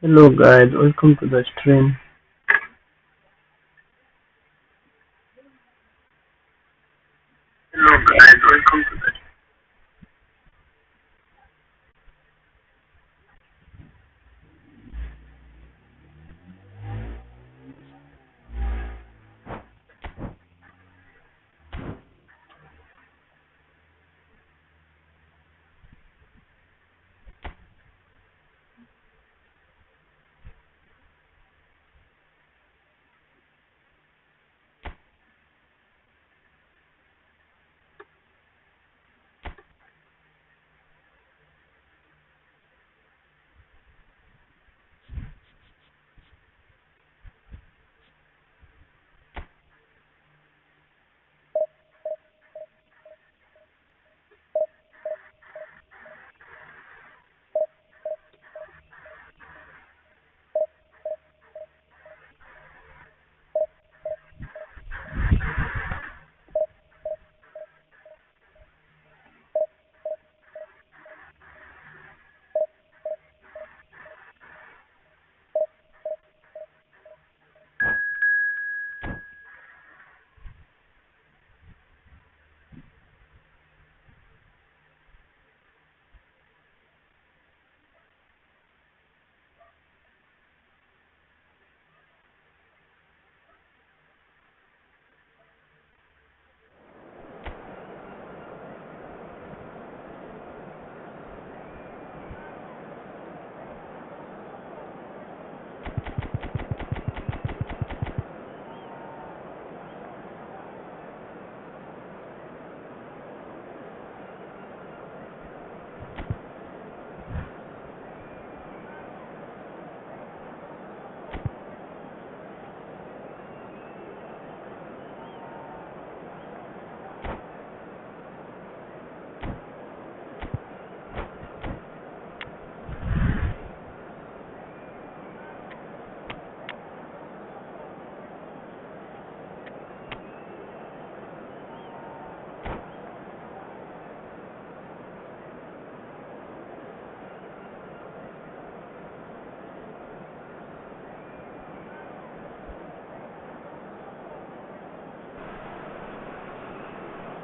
Hello guys, welcome to the stream. Hello guys, welcome to the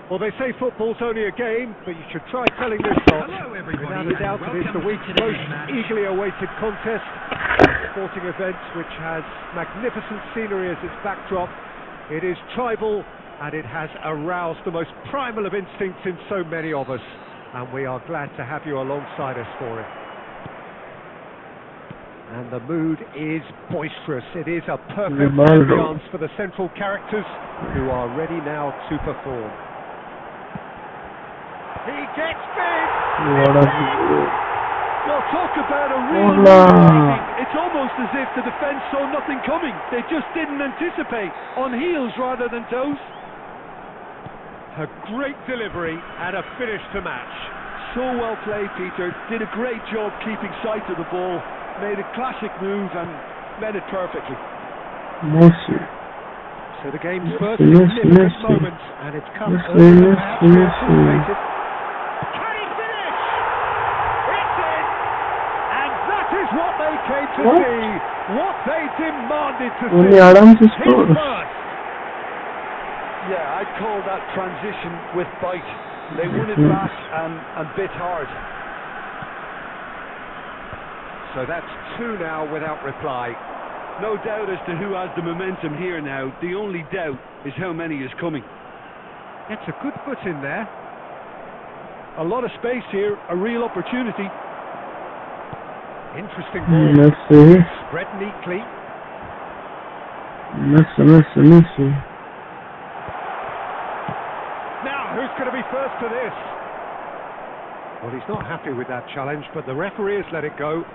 Well, they say football's only a game, but you should try telling this lot. Without a doubt, it is the week's most eagerly awaited contest. A sporting event which has magnificent scenery as its backdrop. It is tribal, and it has aroused the most primal of instincts in so many of us. And we are glad to have you alongside us for it. And the mood is boisterous. It is a perfect ambiance for the central characters who are ready now to perform. He gets big! Well, talk about a real it's almost as if the defence saw nothing coming. They just didn't anticipate. On heels rather than toes. A great delivery and a finish to match. So well played, Peter. Did a great job keeping sight of the ball. Made a classic move and read it perfectly. Messi. So the game's first significant moment, and it's come earlier than perhaps we anticipated. Can he finish? It's in! And that is what they came to see. What they demanded to see. His first. Yeah, I'd call that transition with bite. They won it back and bit hard. So that's two now without reply. No doubt as to who has the momentum here now. The only doubt is how many is coming. It's a good foot in there. A lot of space here, a real opportunity. Interesting ball. Spread neatly. Messi. Now, who's going to be first to this? Well, he's not happy with that challenge, but the referee has let it go.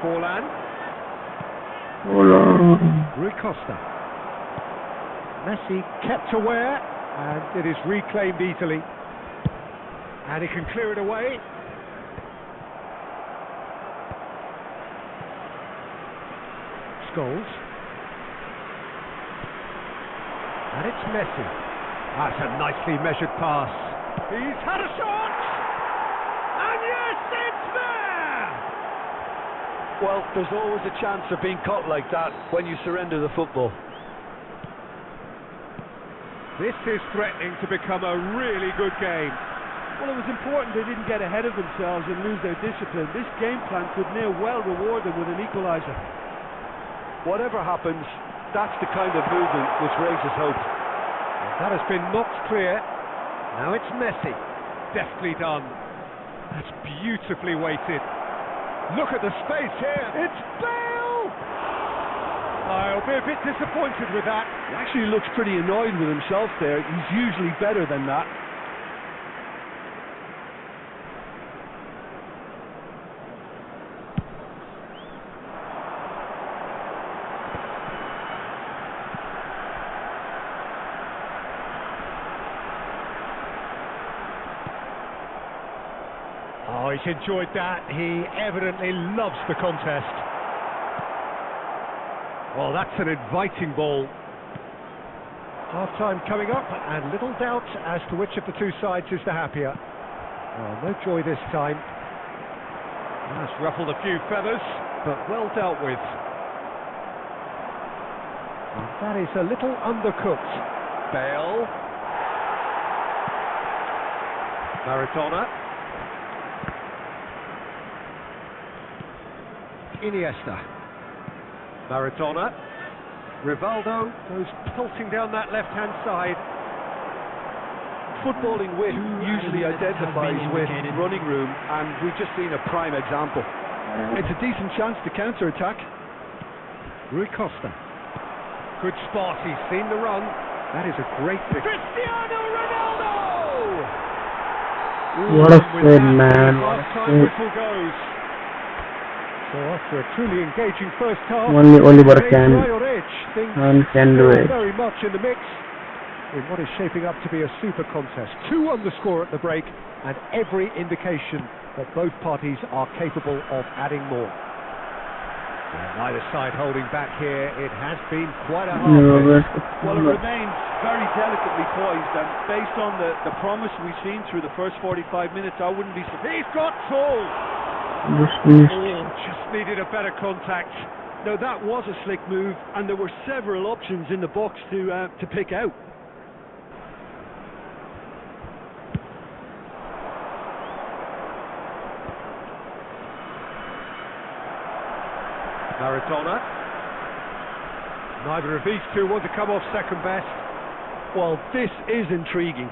Forlan. Rui Costa. Messi kept aware, and it is reclaimed easily. And he can clear it away. Scholes. And it's Messi. That's a nicely measured pass. He's had a shot! And yes, it's there! Well, there's always a chance of being caught like that when you surrender the football. This is threatening to become a really good game. Well, it was important they didn't get ahead of themselves and lose their discipline. This game plan could near well reward them with an equaliser. Whatever happens, that's the kind of movement which raises hope. That has been knocked clear. Now it's Messi. Deftly done. That's beautifully weighted. Look at the space here. It's Bale! I'll be a bit disappointed with that. He actually looks pretty annoyed with himself there. He's usually better than that. Oh, he's enjoyed that. He evidently loves the contest. Oh, that's an inviting ball. Half-time coming up, and little doubt as to which of the two sides is the happier. Oh, no joy this time. That's ruffled a few feathers, but well dealt with. And that is a little undercooked. Bale. Maradona. Iniesta. Maradona. Rivaldo goes pelting down that left-hand side. Footballing wit usually identifies with running room, and we've just seen a prime example. It's a decent chance to counter-attack. Rui Costa. Good spot, he's seen the run. That is a great pick. Cristiano Ronaldo! What a save, man. What a Half-time save. whistle goes. So after a truly engaging first half, Only Oliver can things do it. very much in the mix in what is shaping up to be a super contest. 2 on the score at the break, and every indication that both parties are capable of adding more. And neither side holding back here. It has been quite a hard No, Well, it remains very delicately poised, and based on the promise we've seen through the first 45 minutes, I wouldn't be surprised. He's got tools! just missed. Oh, just needed a better contact. No, that was a slick move, and there were several options in the box to pick out. Maradona. Neither of these two want to come off second best. Well, this is intriguing.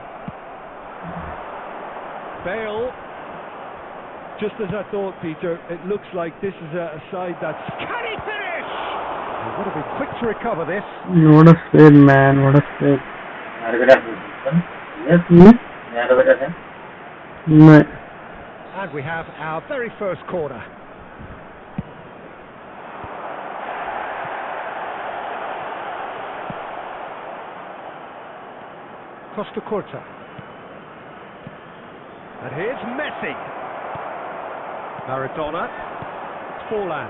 Bale. Just as I thought, Peter, it looks like this is a side that's... Can he finish? He's got to be quick to recover this. What a save, man. What a save. Yes, me? No. And we have our very first corner. Costa Curta. And here's Messi. Maradona. Forlan.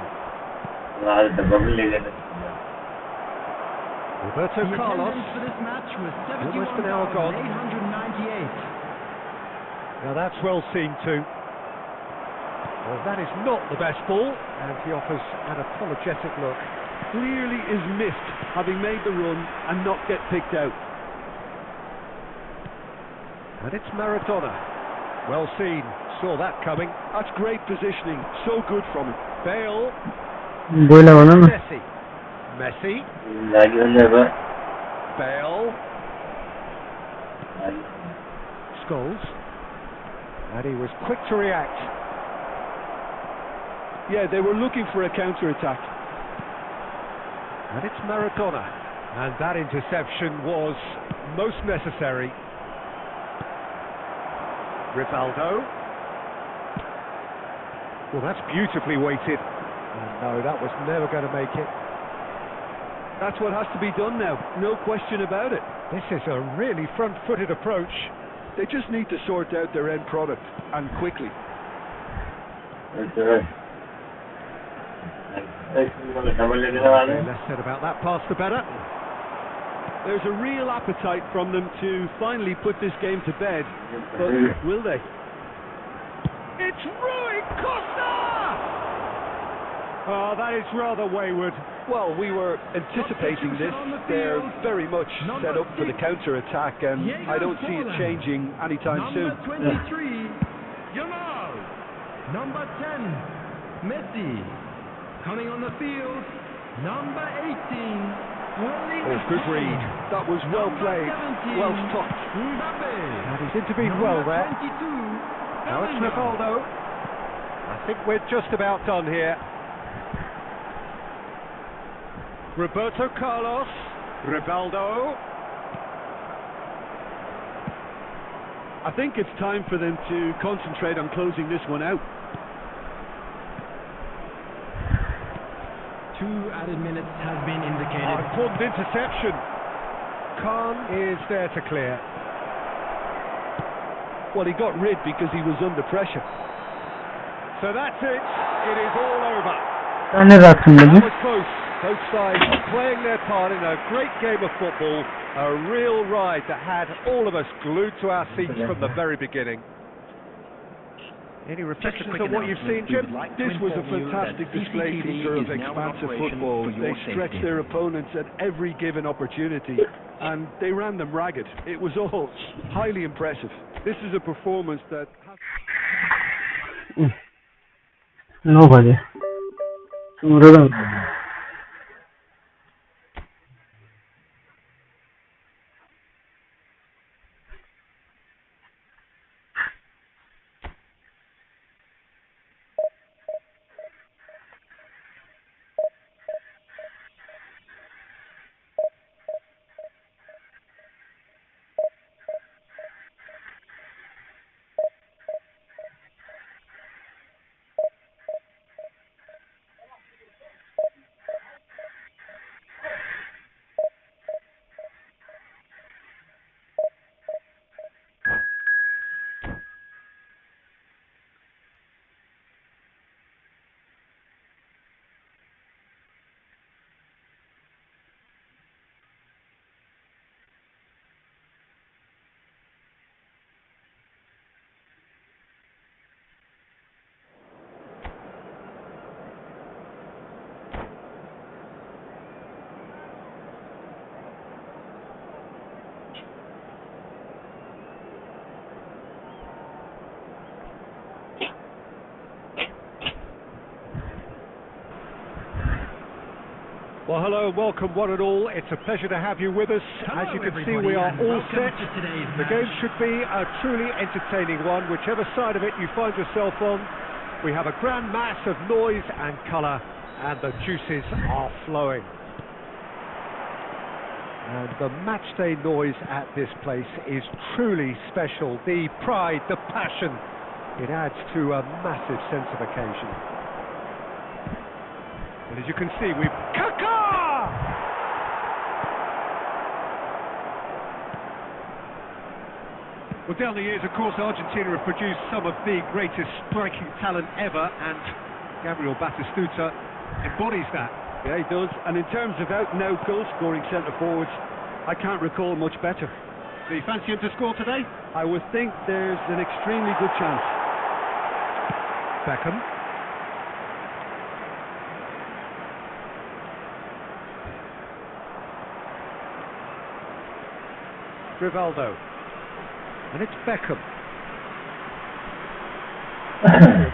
Roberto Carlos. For this match was Almost an hour gone. 71,898. Now that's well seen too. Well, that is not the best ball, and he offers an apologetic look. Clearly is missed, having made the run and not get picked out. And it's Maradona. Well seen. Saw that coming. That's great positioning. So good from him. Bale. Boila bana na. Messi. Messi. Bale. Scholes. And he was quick to react. Yeah, they were looking for a counter-attack. And it's Maradona. And that interception was most necessary. Rivaldo. Well, that's beautifully weighted. No, that was never going to make it. That's what has to be done now. No question about it. This is a really front-footed approach. They just need to sort out their end product, and quickly. Okay, less said about that pass, the better. There's a real appetite from them to finally put this game to bed, but will they? It's Rui Costa! Oh, that is rather wayward. Well, we were anticipating this. They're very much set up for the counter-attack, and I don't see it changing anytime soon. Number 23, Yamal. Number 10, Messi. Coming on the field, number 18. Oh, good read. That was well played, well stopped. And he intervened well there. Now it's Rivaldo. I think we're just about done here. Roberto Carlos. Rivaldo. I think it's time for them to concentrate on closing this one out. 2 added minutes has been indicated. Oh, important interception. Khan is there to clear. Well, he got rid because he was under pressure. So that's it. It is all over. That That was close. Both sides playing their part in a great game of football. A real ride that had all of us glued to our seats from the very beginning. Any reflections on what you've seen, Jim? This was a fantastic display, Peter, of expansive football. They stretched their opponents at every given opportunity, and they ran them ragged. It was all highly impressive. This is a performance that... Nobody. Well, hello and welcome one and all. It's a pleasure to have you with us. As you can see, we are all set. The game should be a truly entertaining one, whichever side of it you find yourself on. We have a grand mass of noise and colour, and the juices are flowing. And the matchday noise at this place is truly special. The pride, the passion, it adds to a massive sense of occasion. And as you can see, we've... Kaka! Well, down the years, of course, Argentina have produced some of the greatest striking talent ever, and Gabriel Batistuta embodies that. Yeah, he does. And in terms of out-and-out goal-scoring centre-forwards, I can't recall much better. Do you fancy him to score today? I would think there's an extremely good chance. Beckham. Rivaldo. And it's Beckham.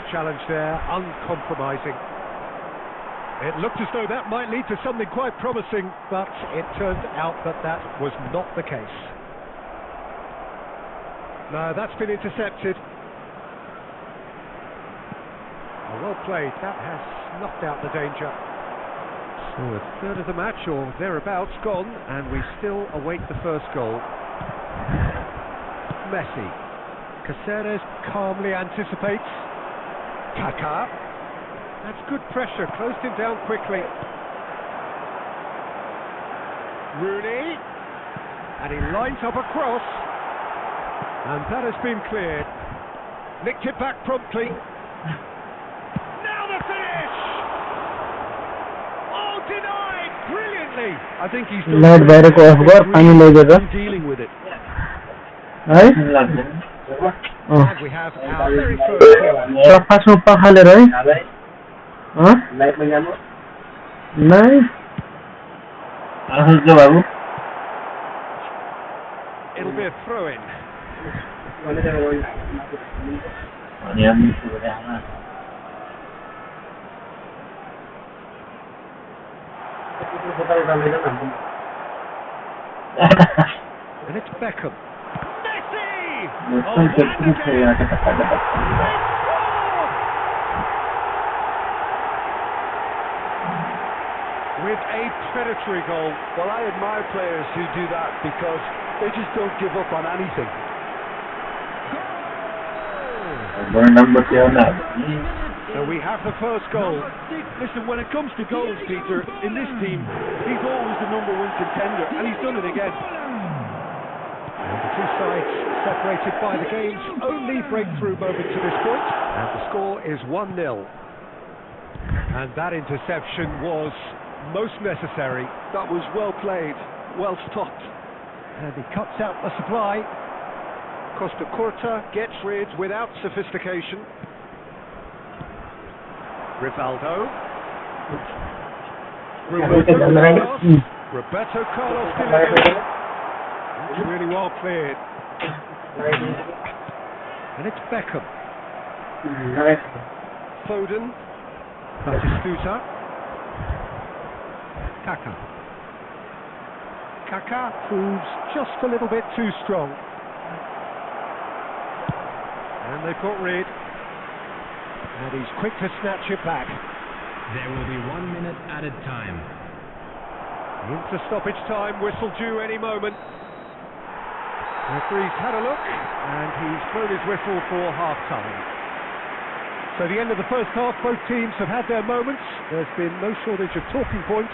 Challenge there, uncompromising. It looked as though that might lead to something quite promising, but it turned out that that was not the case. No, that's been intercepted. Well played, that has snuffed out the danger. So a third of the match, or thereabouts, gone, and we still await the first goal. Messi. Caceres calmly anticipates. Kaka. That's good pressure, closed him down quickly. Rooney. And he lines up a cross. And that has been cleared. Nicked it back promptly. Now the finish! Oh, denied brilliantly! okay. I think he's done Light বাইরে great. করে একবার পানি লেগে যাবে He's dealing with it. right oh And we have our very first goal. soffa soffa khale right huh নাই আসলে বাবু It'll be a throw-in. And it's Beckham. Messi! Oh, and again! With a predatory goal. Well, I admire players who do that because they just don't give up on anything. So we have the first goal. Listen, when it comes to goals, Peter, in this team, he's always the number one contender, and he's done it again. And the two sides separated by the game's only breakthrough moment to this point. And the score is 1-0. And that interception was most necessary. That was well played, well stopped. And he cuts out the supply. Costa Curta gets rid without sophistication. Rivaldo. Roberto Carlos delivers. It's really well cleared. And it's Beckham. Foden. Batistuta. Kaka proves just a little bit too strong. And they've got rid. And he's quick to snatch it back. There will be 1 minute added time. Into stoppage time, whistle due any moment. Referee's had a look, and he's blown his whistle for half-time. So the end of the first half, both teams have had their moments. There's been no shortage of talking points,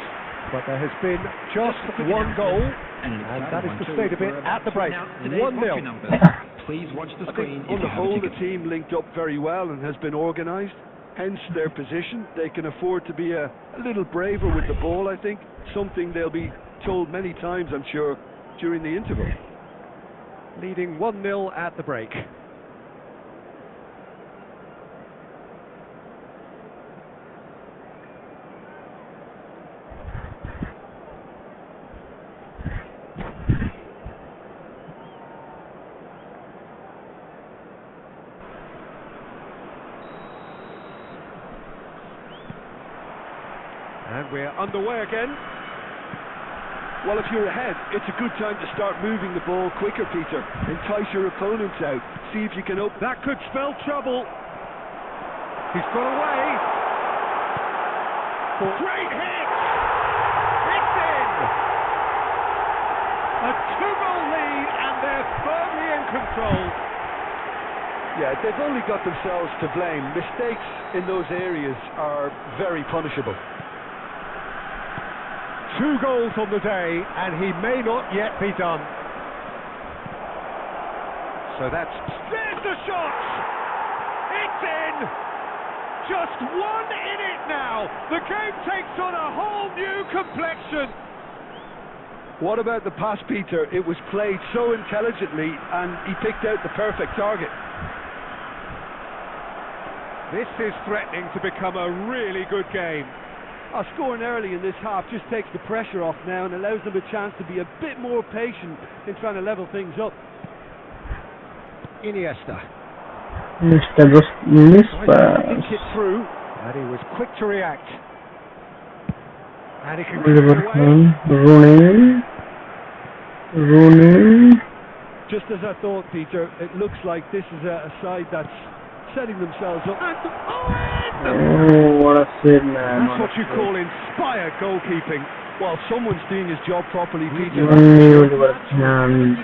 but there has been just one goal, and that is the state of it at the break. 1-0. Please watch the I screen. think on the whole, the team linked up very well and has been organised. Hence their position. They can afford to be a little braver with the ball, I think. Something they'll be told many times, I'm sure, during the interval. Leading 1-0 at the break. And we're underway again. Well, if you're ahead, it's a good time to start moving the ball quicker, Peter. Entice your opponents out. See if you can open. That could spell trouble. He's got away. Great hit! It's in! A 2-goal lead, and they're firmly in control. Yeah, they've only got themselves to blame. Mistakes in those areas are very punishable. 2 goals on the day, and he may not yet be done. So there's the shot! It's in! Just one in it now! The game takes on a whole new complexion! What about the pass, Peter? It was played so intelligently, and he picked out the perfect target. This is threatening to become a really good game. Scoring early in this half just takes the pressure off now and allows them a chance to be a bit more patient in trying to level things up. Iniesta. Mr. Thinks it through, and he was quick to react. And he can clear away. Rooney. Just as I thought, Peter, it looks like this is a side that's setting themselves up. Oh, what a save, man. That's what you call inspired goalkeeping. While someone's doing his job properly, Peter. 987.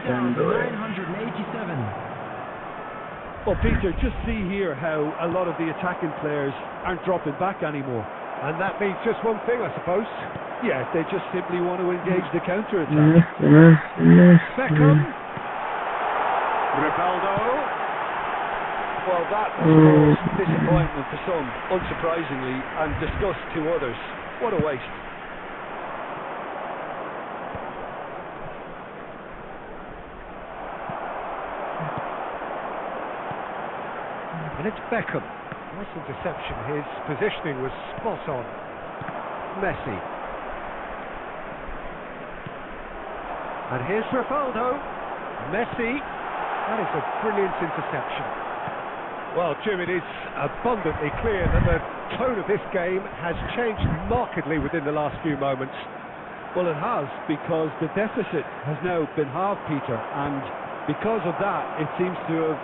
Well, Peter, just see here how a lot of the attacking players aren't dropping back anymore. And that means just one thing, I suppose. Yeah, they just simply want to engage the counter-attack. Beckham. Rivaldo. Well, that was disappointment to some, unsurprisingly, and disgust to others. What a waste. And it's Beckham. Nice interception. His positioning was spot on. Messi. And here's Rivaldo. Messi. That is a brilliant interception. Well, Jim, it is abundantly clear that the tone of this game has changed markedly within the last few moments. Well, it has, because the deficit has now been halved, Peter, and because of that, it seems to have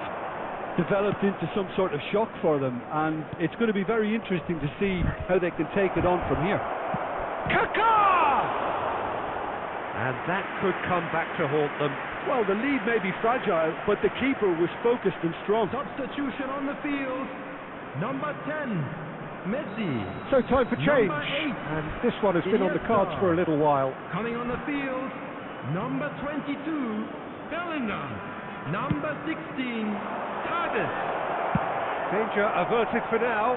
developed into some sort of shock for them, and it's going to be very interesting to see how they can take it on from here. Kaká! And that could come back to haunt them. Well, the lead may be fragile, but the keeper was focused and strong. Substitution on the field. Number 10, Messi. So time for change. Number 8. And this one has been on the cards for a little while. Coming on the field, number 22, Bellingham. Number 16, Tadic. Danger averted for now.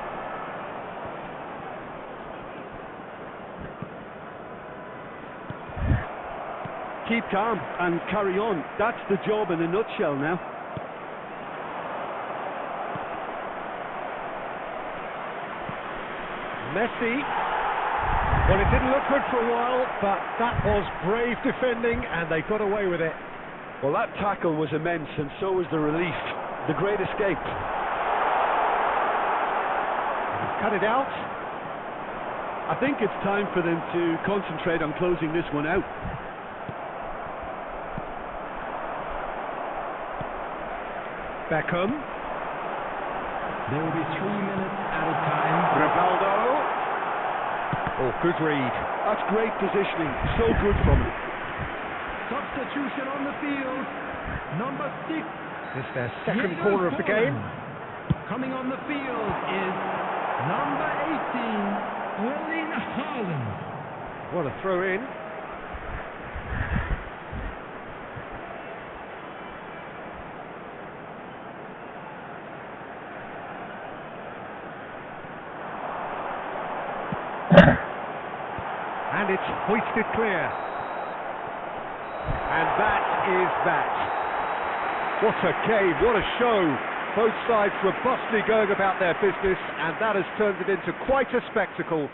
Keep calm and carry on. That's the job in a nutshell now. Messi. Well, it didn't look good for a while, but that was brave defending, and they got away with it. Well, that tackle was immense, and so was the relief. The great escape. He's cut it out. I think it's time for them to concentrate on closing this one out. Beckham. There will be 3 minutes added time. Rivaldo. Oh, good read. That's great positioning. So good from him. Substitution on the field. Number 6. It's their second Diego corner of the game. Forlan. Coming on the field is number 18, Erling Haaland. What a throw in. And it's hoisted clear. And that is that. What a game, what a show. Both sides robustly going about their business, and that has turned it into quite a spectacle.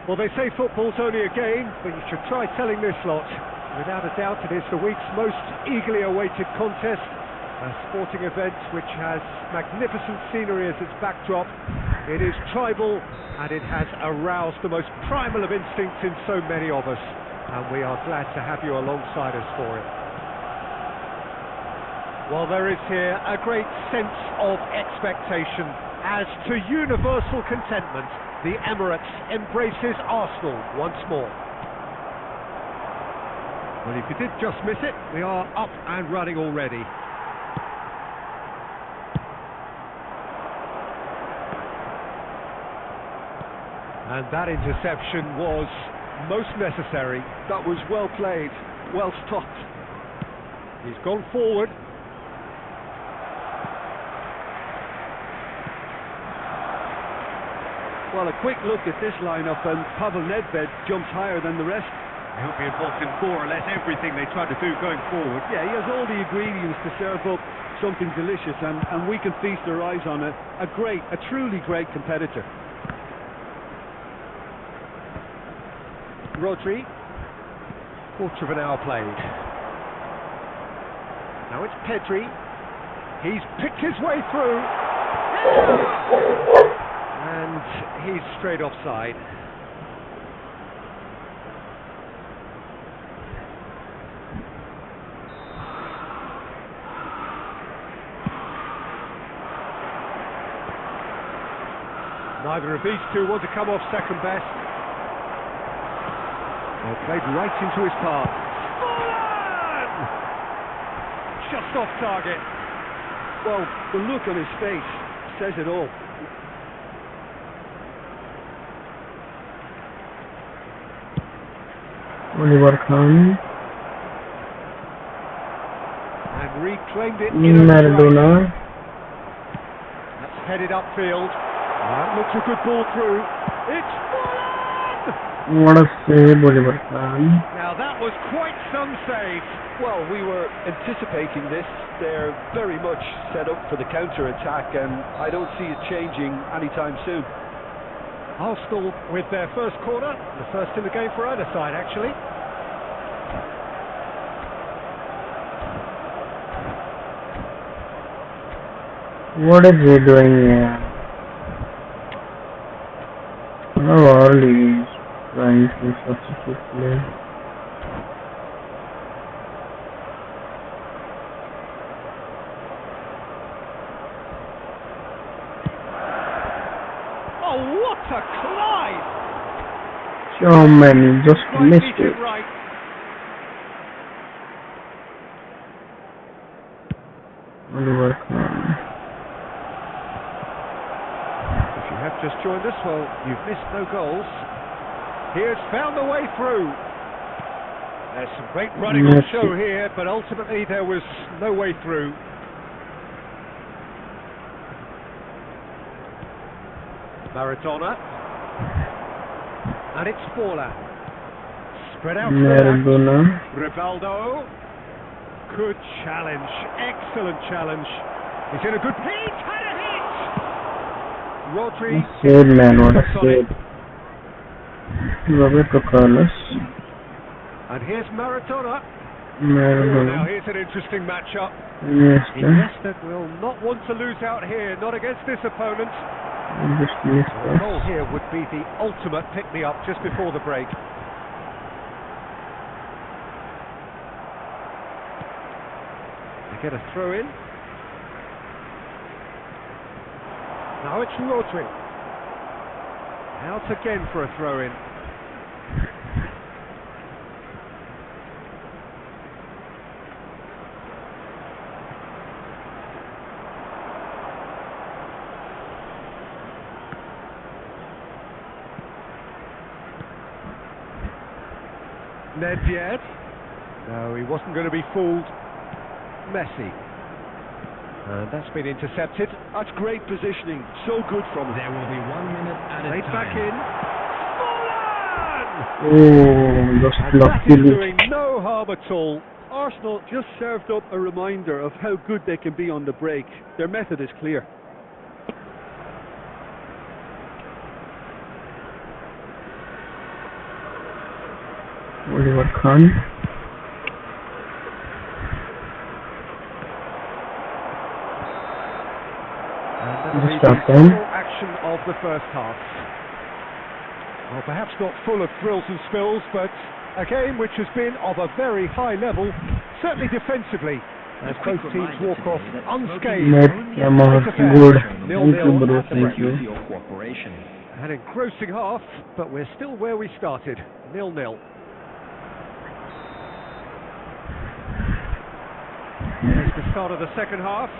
Well, they say football's only a game, but you should try telling this lot. Without a doubt, it is the week's most eagerly awaited contest, a sporting event which has magnificent scenery as its backdrop. It is tribal, and it has aroused the most primal of instincts in so many of us, and we are glad to have you alongside us for it. Well, there is here a great sense of expectation as to universal contentment. The Emirates embraces Arsenal once more. Well, if you did just miss it, we are up and running already. And that interception was most necessary. That was well played, well stopped. He's gone forward. Well, a quick look at this lineup, and Pavel Nedved jumps higher than the rest. He'll be involved in more or less everything they try to do going forward. Yeah, he has all the ingredients to serve up something delicious, and we can feast our eyes on a truly great competitor. Rodri, quarter of an hour played. Now it's Pedri. He's picked his way through. And he's straight offside. Neither of these two want to come off second best. Oh, played right into his path. Just off target. Well, the look on his face says it all. Oliver Kahn, And reclaimed it in Maradona. That's headed upfield. That looks a good ball through. It's Folland! What a save, Oliver Kahn. Now that was quite some save. Well, we were anticipating this. They're very much set up for the counter-attack, and I don't see it changing anytime soon. Arsenal with their first corner, the first in the game for either side actually. What is he doing here? Now all is trying to substitute play. Oh, what a collide! So many, just Right, missed beat it. right. Oliver Kahn. If you have just joined us, well, you've missed no goals. Here's found the way through. There's some great running on show here, but ultimately there was no way through. Maradona. And it's Folland. Spread out to the Maradona. back. Rivaldo. Good challenge. Excellent challenge. He's in a good... He's had a hit! Rodri. Save, man, what a cuts on it. save. Roberto Carlos. And here's Maradona. Now Maradona. here's an interesting matchup. Iniesta. Iniesta will not want to lose out here, not against this opponent. Just A Iniesta. goal here would be the ultimate pick-me-up just before the break. They get a throw-in. Now it's Rodri. Out again for a throw-in. Nedved. No, he wasn't going to be fooled. Messi. And that's been intercepted. That's great positioning. So good from him. There will be 1 minute added Played back time. in. Folland! Oh, just And that is lucky. doing no harm at all. Arsenal just served up a reminder of how good they can be on the break. Their method is clear. Oliver Kahn. Just The stop them. full action of the first half. Well, perhaps not full of thrills and spills, but a game which has been of a very high level, certainly defensively, as both teams walk off unscathed. Net amount good. Thank you, bro. Thank you. An engrossing half, but we're still where we started, 0-0. There's the start of the second half.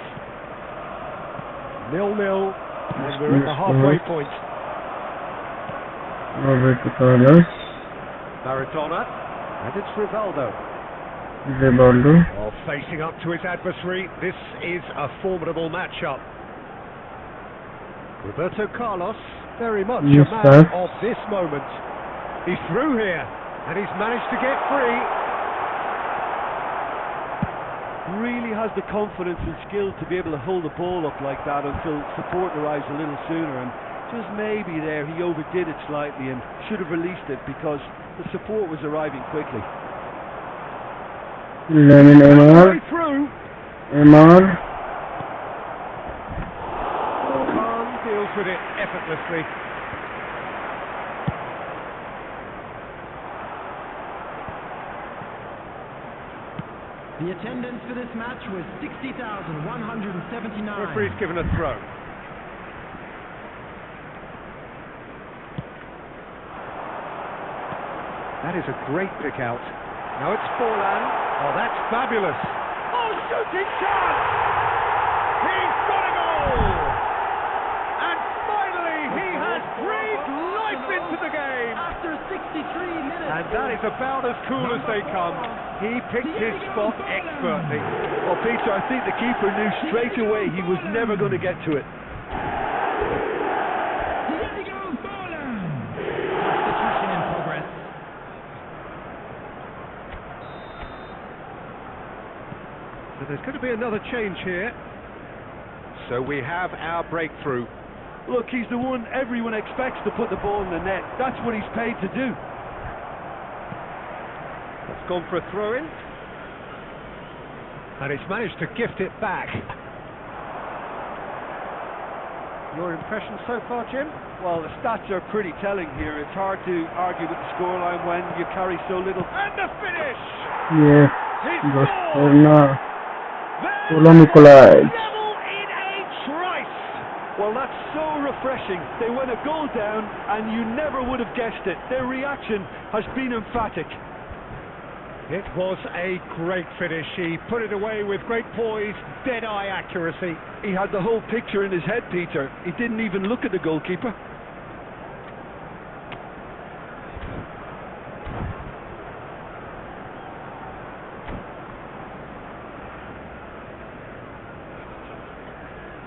0-0, and we're at the halfway point. Roberto Carlos. Maradona. And it's Rivaldo. Rivaldo. Well, facing up to his adversary, this is a formidable matchup. Roberto Carlos, very much a man of this moment. He's through here, and he's managed to get free. Really has the confidence and skill to be able to hold the ball up like that until support arrives a little sooner, and just maybe there he overdid it slightly and should have released it because the support was arriving quickly. Lemon Emar. Through. Emar. Deals with it effortlessly. The attendance for this match was 60,179. Referee's given a throw. That is a great pick out. Now it's Forlan. Oh, that's fabulous. Oh, shooting chance! He's got a goal! And finally, he has breathed life into the game. After 63 minutes. And that is about as cool as they come. He picked his spot expertly. Well, Peter, I think the keeper knew straight away he was never going to get to it. Substitution in progress. So there's going to be another change here. So we have our breakthrough. Look, he's the one everyone expects to put the ball in the net. That's what he's paid to do. It's gone for a throw-in. And he's managed to gift it back. Your impression so far, Jim? Well, the stats are pretty telling here. It's hard to argue with the scoreline when you carry so little. And the finish! Yes. He's Barcelona. There's Nicolai. devil in a trice! Well, that's so refreshing. They went a goal down and you never would have guessed it. Their reaction has been emphatic. It was a great finish. He put it away with great poise, dead-eye accuracy. He had the whole picture in his head, Peter. He didn't even look at the goalkeeper.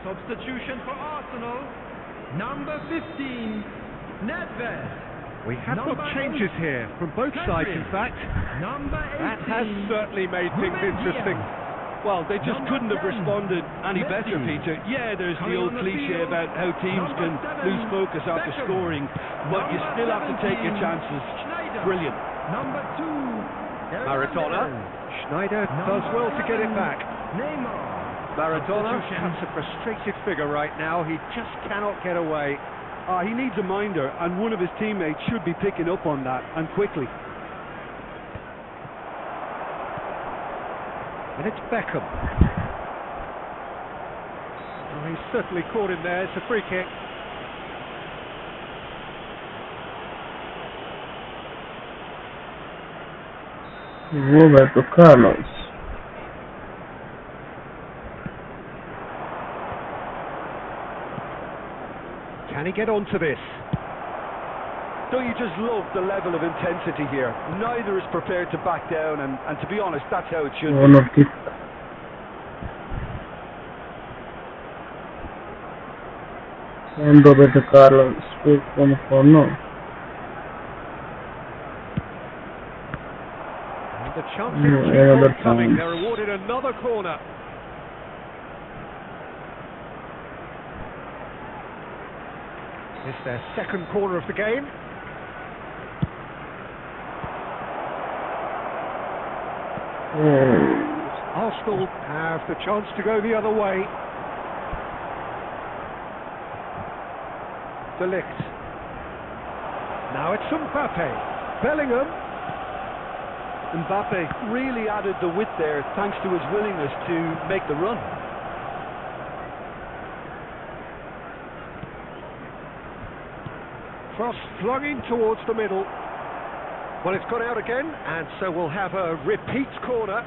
Substitution for Arsenal. Number 15, Nedved. We have got changes here from both sides, in fact. Number 18. That has certainly made things interesting. Well, they just couldn't have responded any better, Peter. Yeah, there's the old cliche about how teams can lose focus after scoring, but you still have to take your chances. Brilliant. Number 2, Maradona. Schneider does well to get it back. Neymar. Maradona cuts a frustrated figure right now. He just cannot get away. He needs a minder, and one of his teammates should be picking up on that, and quickly. And it's Beckham. Oh, he's certainly caught him there. It's a free kick. Roberto Carlos. Can he get onto this? Don't you just love the level of intensity here? Neither is prepared to back down, and to be honest, that's how it should One be. of the and Roberto Carlos spoke from corner. And the chances keep on coming. They're awarded another corner. It's their second corner of the game. Arsenal have the chance to go the other way. De Ligt. Now it's Mbappe. Bellingham. Mbappe really added the width there thanks to his willingness to make the run. Cross flung in towards the middle. Well, it's gone out again, and so we'll have a repeat corner.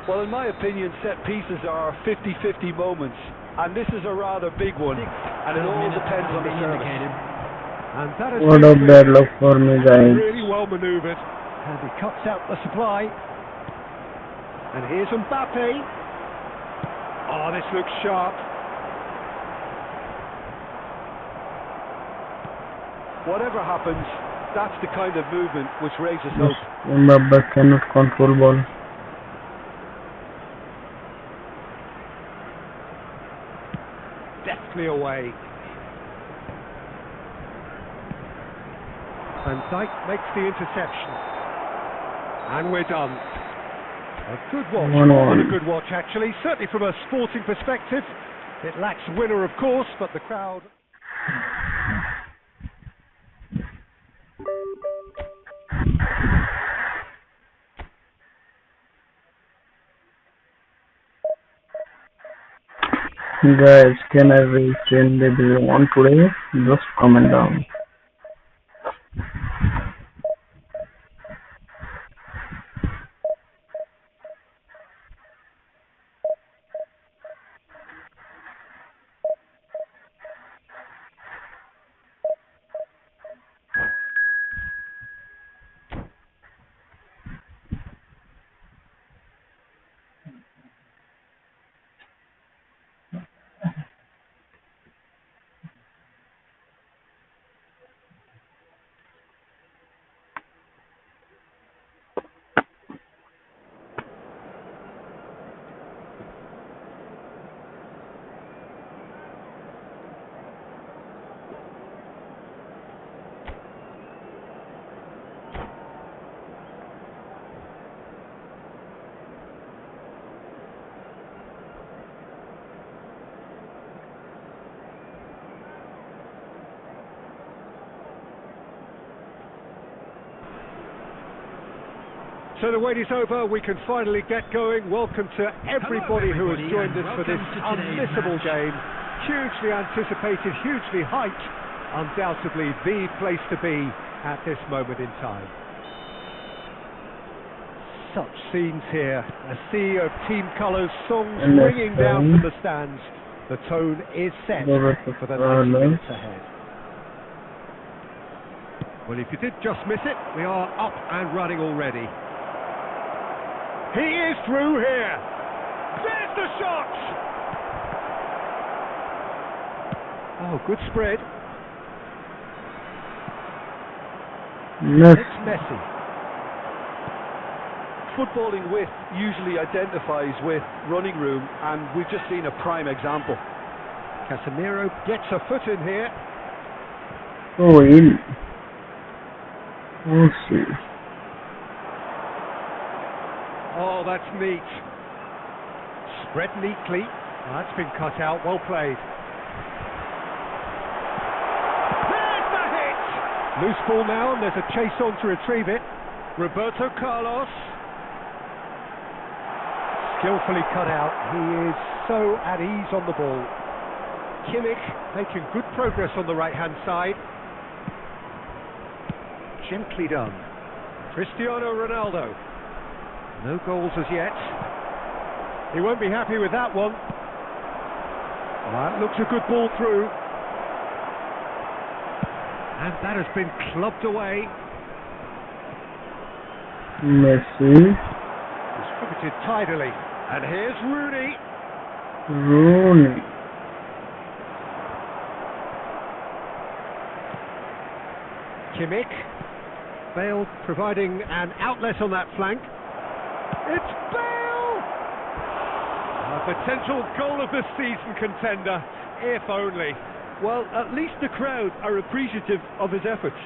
Well, in my opinion, set pieces are 50-50 moments, and this is a rather big one, and it all depends on the service. And that has What been a bad luck for me, guys. really well manoeuvred. And he cuts out the supply. And here's Mbappe. Oh, this looks sharp. Whatever happens, that's the kind of movement which raises hope. Mbappe cannot control ball. Deftly away. Van Dijk makes the interception. And we're done. A good watch, 1-1. more than a good watch actually, certainly from a sporting perspective. It lacks winner of course, but the crowd... Guys, can I reach in the Division 1 today? Just comment down. So the wait is over, we can finally get going. Welcome to everybody who has joined us for this unmissable game. Hugely anticipated, hugely hyped. Undoubtedly the place to be at this moment in time. Such scenes here. A sea of team colours, songs ringing down from the stands. The tone is set for the 90 minutes ahead. Well, if you did just miss it, we are up and running already. He is through here. There's the shot. Oh, good spread. It's Messi. Footballing width usually identifies with running room, and we've just seen a prime example. Casemiro gets a foot in here. Oh, in. Oh, see. Oh, that's neat. Spread neatly. Oh, that's been cut out. Well played. There's the hit! Loose ball now, and there's a chase on to retrieve it. Roberto Carlos. Skillfully cut out. He is so at ease on the ball. Kimmich making good progress on the right-hand side. Gently done. Cristiano Ronaldo. No goals as yet. He won't be happy with that one. That looks a good ball through. And that has been clubbed away. Messi. Distributed tidily. And here's Rooney. Rooney. Kimmich. Bale providing an outlet on that flank. It's Bale! A potential goal of the season contender, if only. Well, at least the crowd are appreciative of his efforts.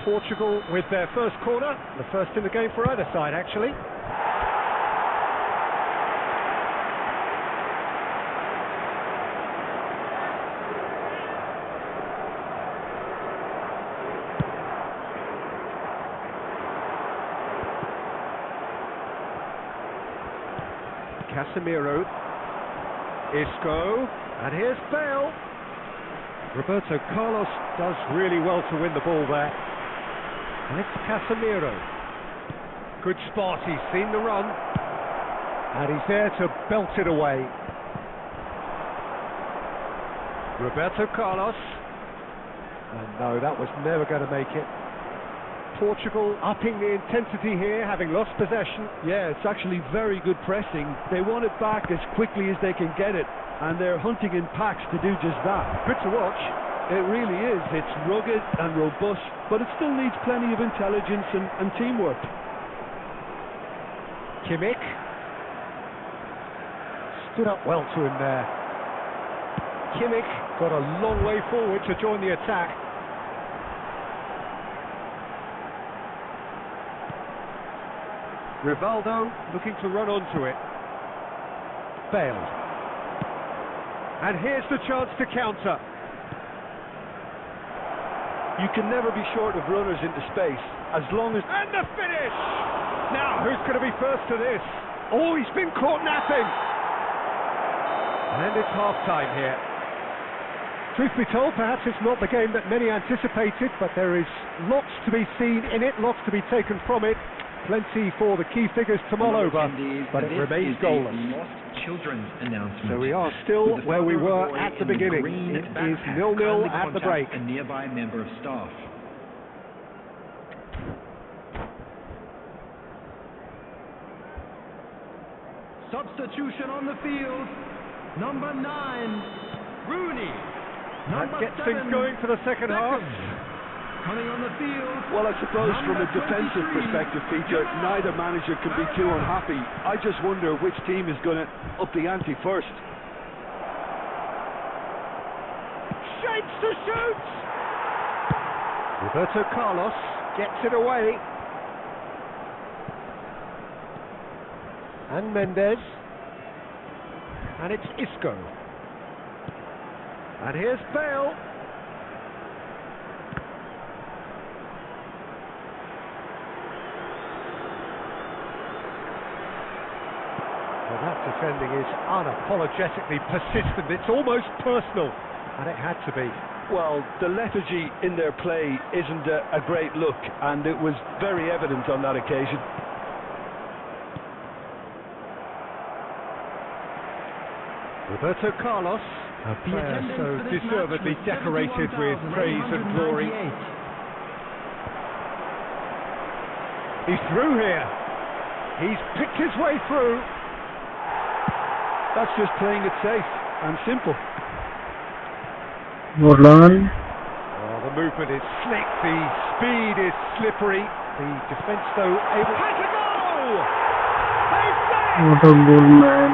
Portugal with their first corner, the first in the game for either side actually. Casemiro, Isco, and here's Bale. Roberto Carlos does really well to win the ball there. And it's Casemiro. Good spot, he's seen the run. And he's there to belt it away. Roberto Carlos. And no, that was never going to make it. Portugal upping the intensity here, having lost possession. Yeah, it's actually very good pressing. They want it back as quickly as they can get it, and they're hunting in packs to do just that. Good to watch. It really is. It's rugged and robust, but it still needs plenty of intelligence and teamwork. Kimmich stood up well to him there. Kimmich got a long way forward to join the attack. Rivaldo looking to run onto it. Bale. And here's the chance to counter. You can never be short of runners into space, as long as... And the finish! Now, who's going to be first to this? Oh, he's been caught napping! And it's half-time here. Truth be told, perhaps it's not the game that many anticipated, but there is lots to be seen in it, lots to be taken from it. Plenty for the key figures to mull over, but it remains goalless. Children's announcement. So we are still where we were at the beginning. It is 0-0 at the break. A nearby member of staff. Substitution on the field. Number 9, Rooney. That gets things going for the second half. Coming on the field. Well, I suppose from a defensive perspective, Peter, neither manager can be too unhappy. I just wonder which team is going to up the ante first. Shapes to shoot! Roberto Carlos gets it away. And Mendes. And it's Isco. And here's Bale. Well, that defending is unapologetically persistent. It's almost personal. And it had to be. Well, the lethargy in their play isn't a great look, and it was very evident on that occasion. Roberto Carlos, a player so deservedly decorated with praise and glory. He's through here. He's picked his way through. That's just playing it safe and simple. Oh, the movement is slick, the speed is slippery. The defence, though, able... Has a goal! They've done it! What a goal, man.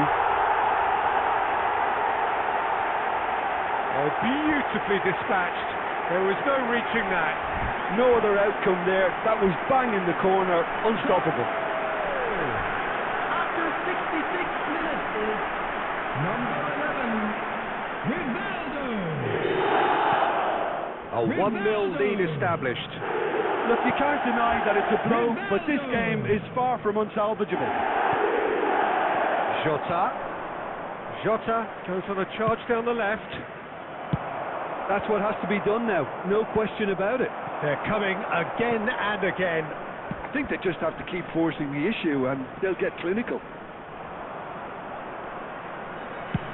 Oh, beautifully dispatched. There was no reaching that. No other outcome there. That was bang in the corner, unstoppable. After 66 minutes is number 11, Rivaldo. A 1-0 lead established. Look, you can't deny that it's a blow, but this game is far from unsalvageable. Jota goes on a charge down the left. That's what has to be done now, no question about it. They're coming again and again. I think they just have to keep forcing the issue and they'll get clinical.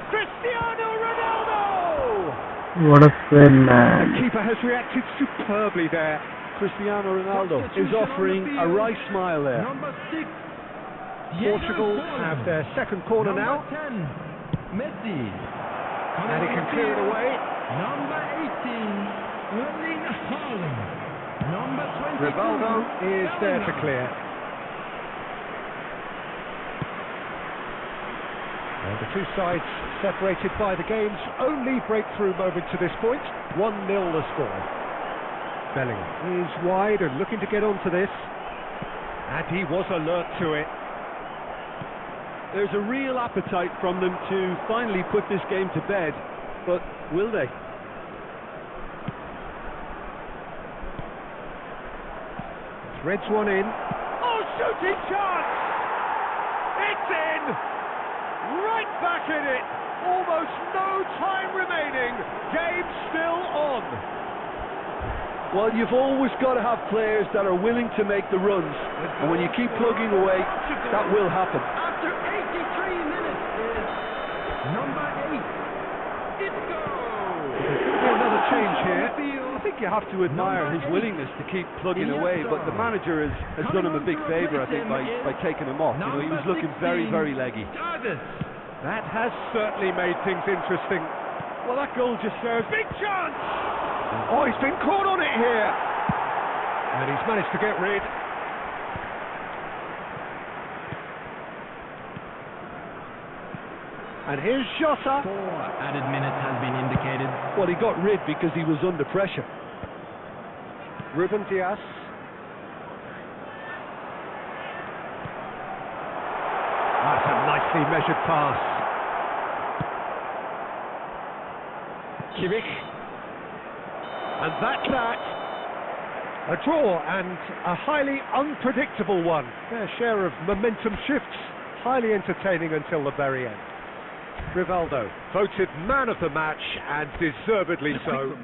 Cristiano Ronaldo! What a friend, man. The keeper has reacted superbly there. Cristiano Ronaldo is offering a wry smile there. Number 6, Portugal have their second corner now. Number 10, Messi. And he can clear it away. Number 18, Erling Haaland. Number 22, Rivaldo is there to clear. And the two sides separated by the game's only breakthrough moment to this point. 1-0 the score. Bellingham is wide and looking to get onto this. And he was alert to it. There's a real appetite from them to finally put this game to bed, but will they? Threads one in. Oh, shooting chance! It's in! Right back in it! Almost no time remaining. Game still on. Well, you've always got to have players that are willing to make the runs, and when you keep plugging away, that will happen. After 83 minutes is number 8, Isco. There's going to be another change here. Field, think you have to admire his willingness to keep plugging away, but the manager has done him a big favour, I think, by taking him off. You know, he was looking very, very leggy. That has certainly made things interesting. Well, that goal just serves. Big chance! Oh, he's been caught on it here. And he's managed to get rid. And here's Jota. 4 added minutes has been indicated. Well, he got rid because he was under pressure. Ruben Dias. That's a nicely measured pass. Kimmich. And that's that. A draw and a highly unpredictable one. Fair share of momentum shifts. Highly entertaining until the very end. Rivaldo, voted man of the match, and deservedly so.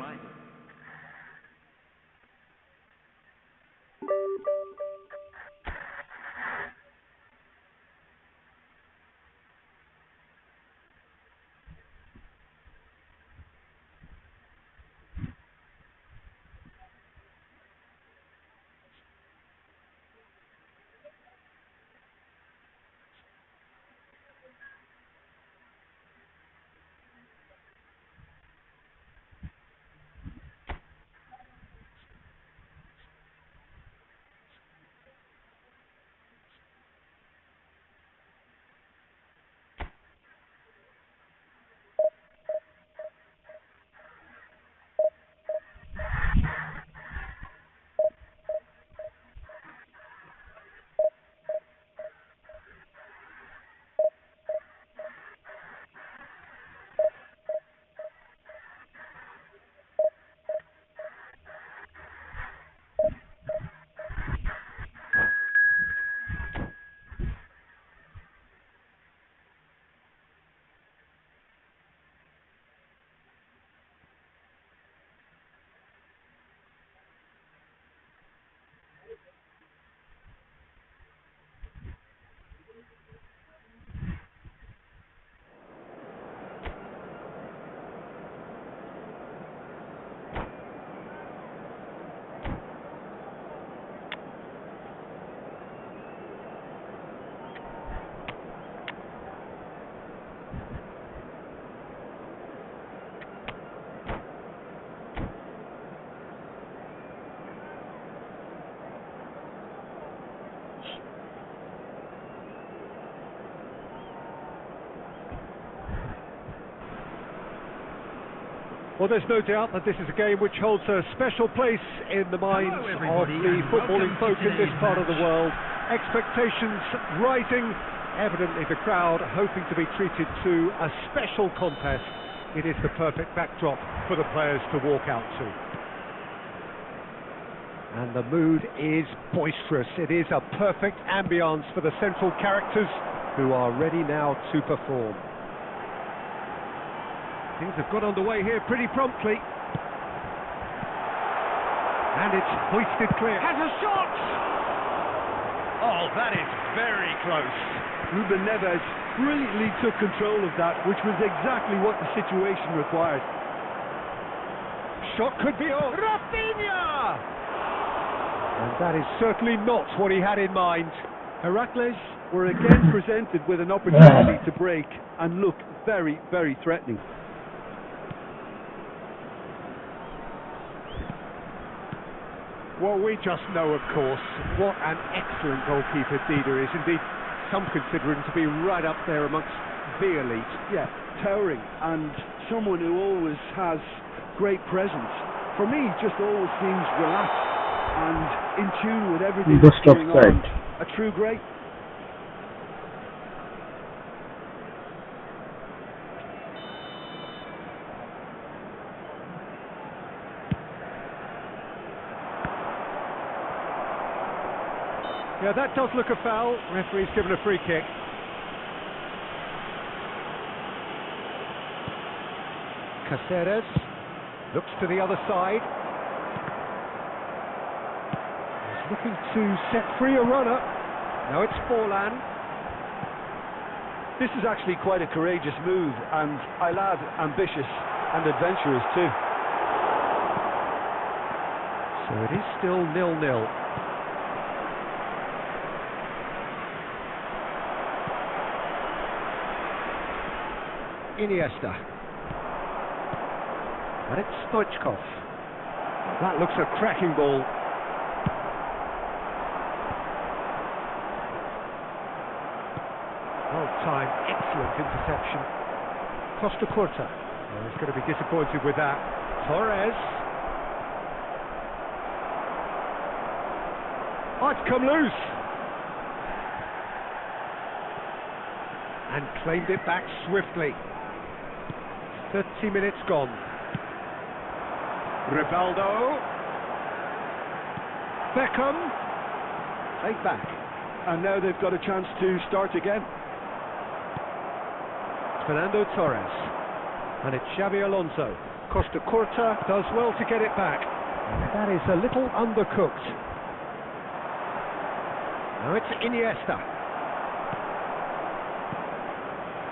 Well, there's no doubt that this is a game which holds a special place in the minds of the footballing folk in this part of the world. Expectations rising, evidently the crowd hoping to be treated to a special contest. It is the perfect backdrop for the players to walk out to. And the mood is boisterous. It is a perfect ambience for the central characters who are ready now to perform. Things have got underway here pretty promptly. And it's hoisted clear. Has a shot! Oh, that is very close. Ruben Neves brilliantly took control of that, which was exactly what the situation required. Shot could be on. Rafinha! And that is certainly not what he had in mind. Heracles were again presented with an opportunity to break and look very, very threatening. Well, we just know, of course, what an excellent goalkeeper Dida is. Indeed, some consider him to be right up there amongst the elite. Yeah, towering, and someone who always has great presence. For me, he just always seems relaxed and in tune with everything that's going on. A true great. Yeah, that does look a foul. Referee's given a free kick. Caceres looks to the other side. He's looking to set free a runner. Now it's Forlan. This is actually quite a courageous move, and I'll add ambitious and adventurous too. So it is still 0-0. Iniesta. And it's Stoichkov. That looks a cracking ball. Well-timed, excellent interception. Costa Curta. Oh, he's going to be disappointed with that. Torres. Oh, it's come loose. And claimed it back swiftly. 30 minutes gone. Rivaldo. Beckham. Played back. And now they've got a chance to start again. Fernando Torres. And it's Xabi Alonso. Costa Curta does well to get it back. That is a little undercooked. Now it's Iniesta.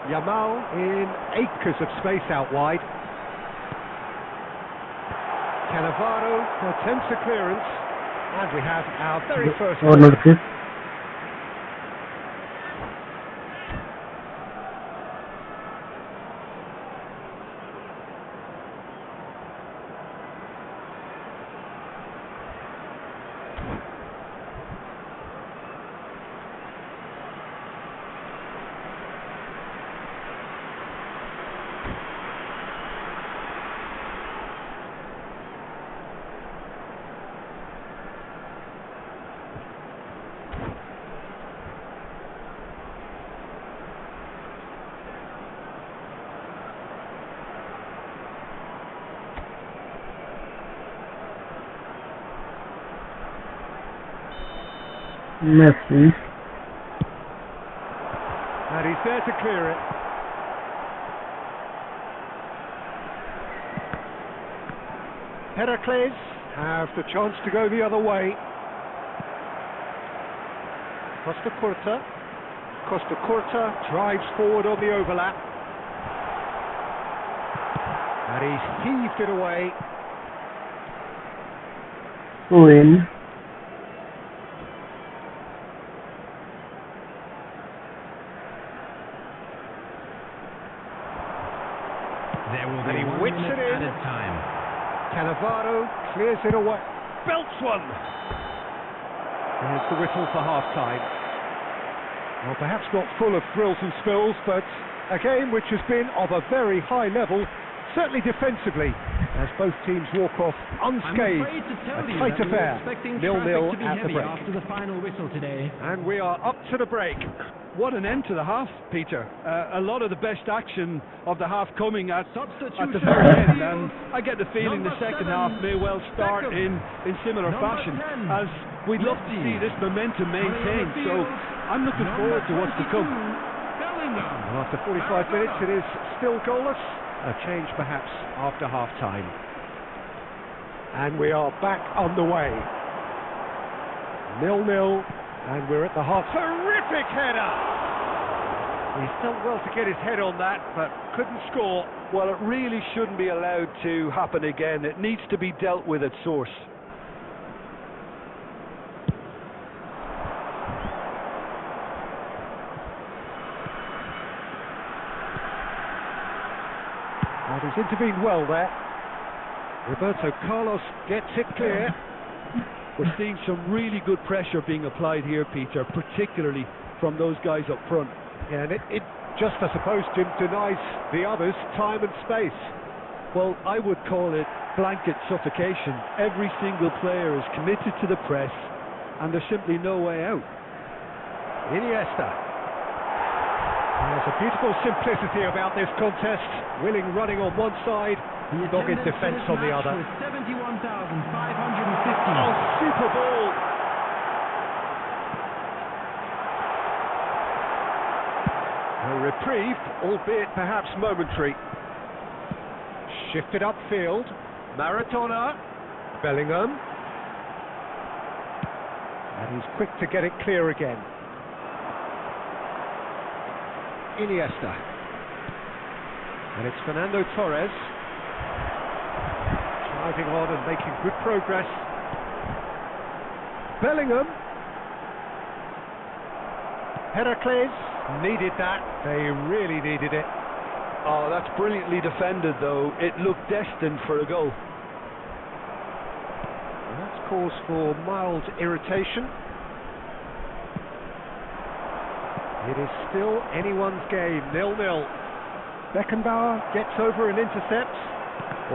Yamal in acres of space out wide. Cannavaro attempts a clearance. And we have our very first goal. Messi. And he's there to clear it. Heracles have the chance to go the other way. Costa Curta. Costa Curta drives forward on the overlap. And he's heaved it away. Win. There will And be he 1 whips minute it in. added time. Cannavaro clears it away. Belts one! Here's the whistle for half-time. Well, perhaps not full of thrills and spills, but a game which has been of a very high level, certainly defensively, as both teams walk off unscathed. I'm afraid to tell A you tight that we were affair, expecting 0-0 traffic to be at the heavy break. after the final whistle today. And we are up to the break. What an end to the half, Peter. A lot of the best action of the half coming at the very end, and I get the feeling the second half may well start in similar fashion, as we'd love to see this momentum maintained, so I'm looking forward to what's to come. And after 45 minutes it is still goalless. A change perhaps after half-time. And we are back underway. 0-0, and we're at the half. Terrific header! He's done well to get his head on that, but couldn't score. Well, it really shouldn't be allowed to happen again. It needs to be dealt with at source. And he's intervened well there. Roberto Carlos gets it clear. We're seeing some really good pressure being applied here, Peter, particularly from those guys up front. Yeah, and it just, I suppose, Jim, denies the others time and space. Well, I would call it blanket suffocation. Every single player is committed to the press, and there's simply no way out. Iniesta. There's a beautiful simplicity about this contest. Willing running on one side, dogged defence on the other. 71,550. Oh, super ball! A reprieve, albeit perhaps momentary. Shifted upfield. Maradona. Bellingham. And he's quick to get it clear again. Iniesta. And it's Fernando Torres. Driving on and making good progress. Bellingham. Heracles needed that. They really needed it. Oh, that's brilliantly defended, though. It looked destined for a goal. And that's cause for mild irritation. It is still anyone's game, 0-0. Beckenbauer gets over and intercepts.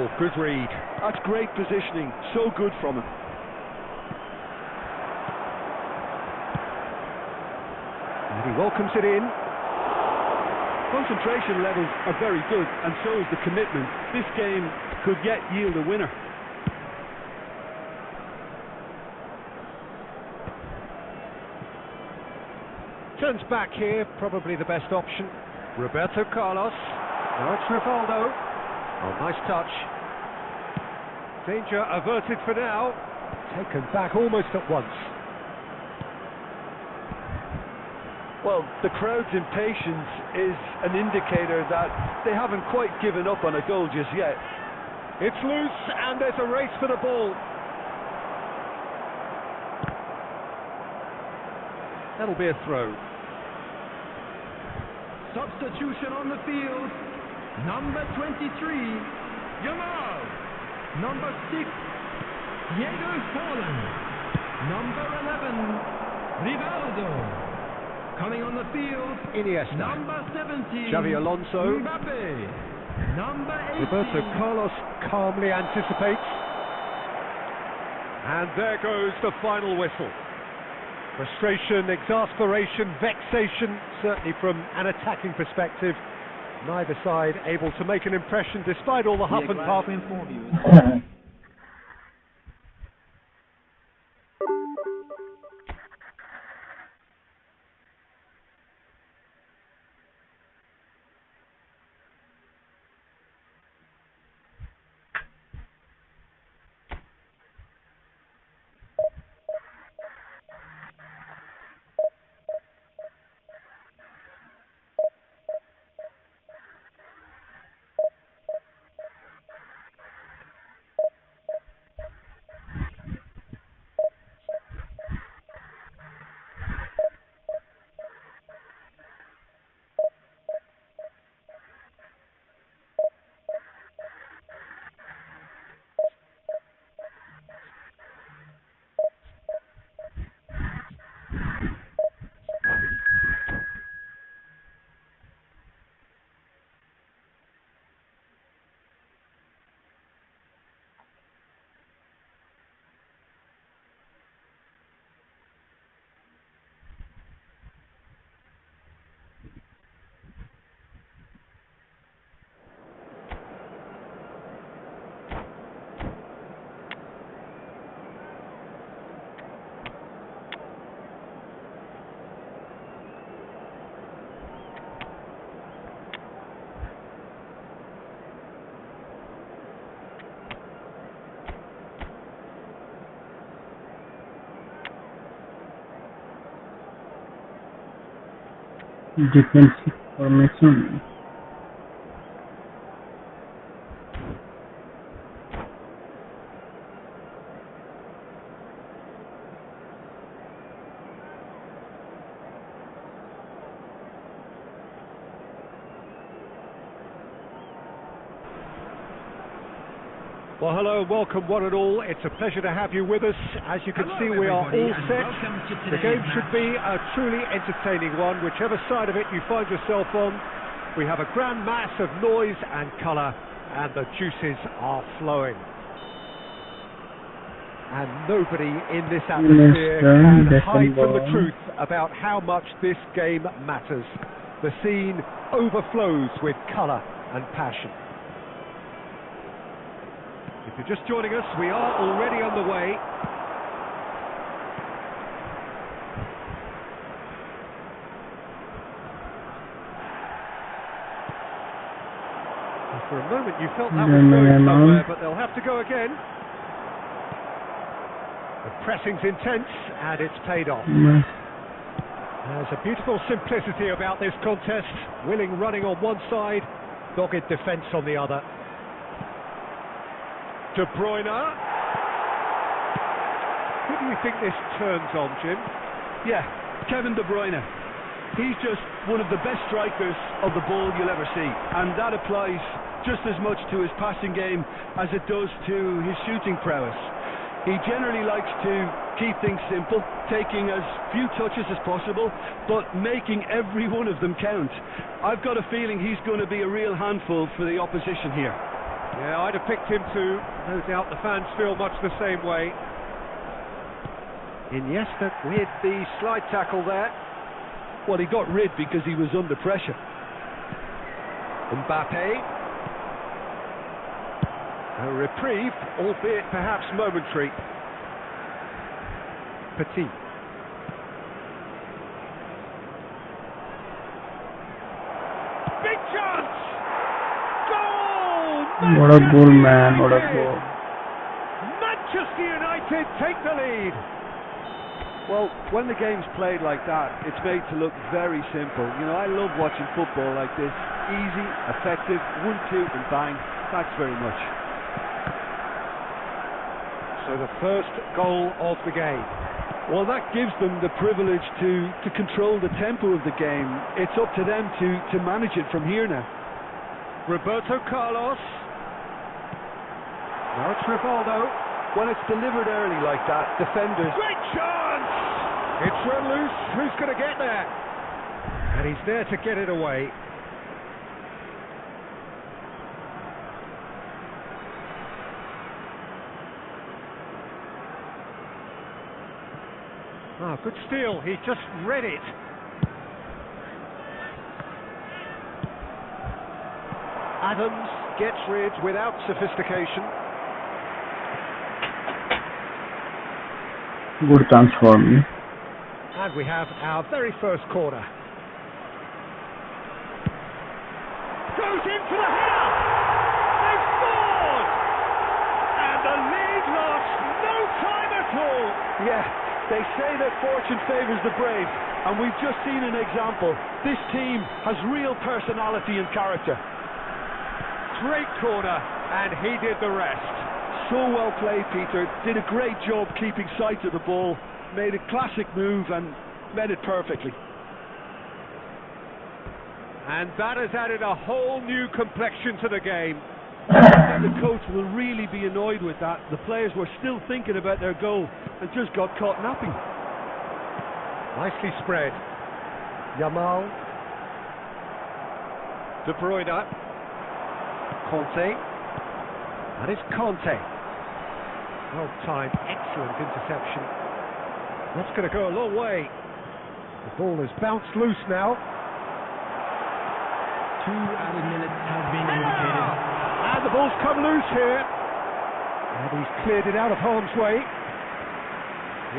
Oh, good read. That's great positioning. So good from him. And he welcomes it in. Concentration levels are very good, and so is the commitment. This game could yet yield a winner. Turns back here, probably the best option. Roberto Carlos. Now it's Rivaldo. Oh, nice touch. Danger averted for now. Taken back almost at once. Well, the crowd's impatience is an indicator that they haven't quite given up on a goal just yet. It's loose and there's a race for the ball. That'll be a throw. Substitution on the field. Number 23, Jamal. Number 6, Diego Forlan. Number 11, Rivaldo. Coming on the field, Iniesta. number 17, Xavi Alonso. Mbappe. Number 18, Roberto Carlos calmly anticipates. And there goes the final whistle. Frustration, exasperation, vexation, certainly from an attacking perspective. Neither side able to make an impression despite all the huff and puff. Defensive formation. Well, hello and welcome one and all. It's a pleasure to have you with us. As you can see, we are all set. The game should be a truly entertaining one, whichever side of it you find yourself on. We have a grand mass of noise and colour, and the juices are flowing. And nobody in this atmosphere can hide from the truth about how much this game matters. The scene overflows with colour and passion. If you're just joining us, we are already underway. And for a moment you felt that was going somewhere, but they'll have to go again. The pressing's intense and it's paid off. There's a beautiful simplicity about this contest. Willing running on one side, dogged defence on the other. De Bruyne. Who do you think this turns on, Jim? Yeah, Kevin De Bruyne. He's just one of the best strikers of the ball you'll ever see, and that applies just as much to his passing game as it does to his shooting prowess. He generally likes to keep things simple, taking as few touches as possible, but making every one of them count. I've got a feeling he's going to be a real handful for the opposition here. Yeah, I'd have picked him too. No doubt the fans feel much the same way. Iniesta with the slide tackle there. Well, he got rid because he was under pressure. Mbappe. A reprieve, albeit perhaps momentary. Petit. Big chance! Goal! What a goal, man. What a goal. Manchester United take the lead. Well, when the game's played like that, it's made to look very simple. You know, I love watching football like this. Easy, effective, 1-2 and bang. Thanks very much. So the first goal of the game. Well, that gives them the privilege to control the tempo of the game. It's up to them to manage it from here now. Roberto Carlos. Now it's Rivaldo. When it's delivered early like that, defenders... Great chance! It's run loose. Who's going to get there? And he's there to get it away. Ah, good steal. He just read it. Adams gets rid without sophistication. Good chance for me. And we have our very first corner. Goes into the header! They've scored! And the lead lost no time at all. Yeah, they say that fortune favours the brave, and we've just seen an example. This team has real personality and character. Great corner, and he did the rest. So well played, Peter. Did a great job keeping sight of the ball. Made a classic move and met it perfectly. And that has added a whole new complexion to the game. I think the coach will really be annoyed with that. The players were still thinking about their goal and just got caught napping. Nicely spread. Yamal. De Bruyne. Conte. That is Conte. Well timed, excellent interception. That's going to go a long way. The ball has bounced loose now. 2 added minutes have been indicated. And the ball's come loose here. And he's cleared it out of harm's way.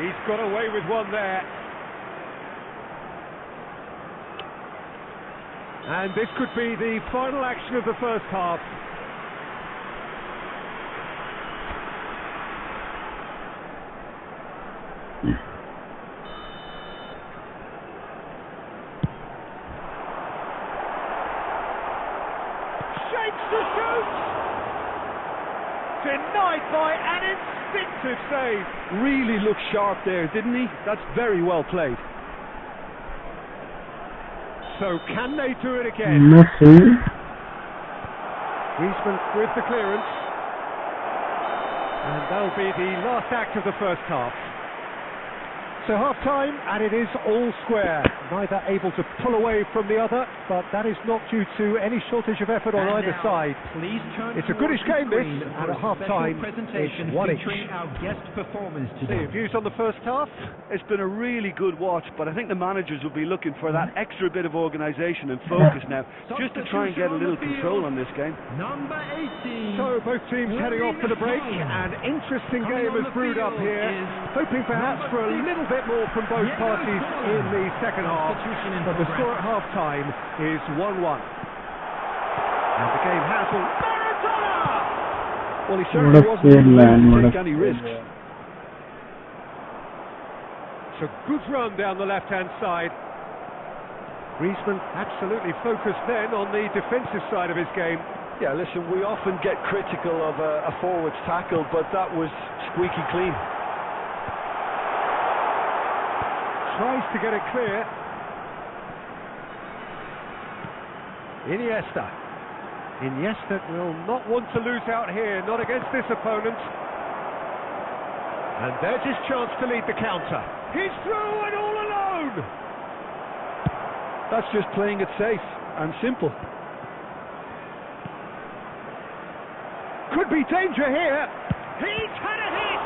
He's got away with one there. And this could be the final action of the first half. Shakes the shoot! Denied by an instinctive save. Really looked sharp there, didn't he? That's very well played. So can they do it again? Messi. Griezmann with the clearance. And that'll be the last act of the first half. So half-time, and it is all square. Neither able to pull away from the other, but that is not due to any shortage of effort on either side. It's a goodish game, this, and at half-time, it's 1-1. Our guest performers Your today. views on the first half? It's been a really good watch, but I think the managers will be looking for that extra bit of organisation and focus now, just to try and get a little control on this game. Number 18. So both teams heading off for the break. An interesting game has brewed up here, hoping perhaps for a little bit more from both parties in the second half. But the score at half-time is 1-1. And the game has one. Maradona! Well, he certainly wasn't willing to take any risks. So good run down the left-hand side. Griezmann absolutely focused then on the defensive side of his game. Yeah, listen, we often get critical of a forward's tackle, but that was squeaky clean. tries to get it clear. Iniesta. Iniesta will not want to lose out here, not against this opponent. And there's his chance to lead the counter. He's through and all alone! That's just playing it safe and simple. Could be danger here. He's had a hit!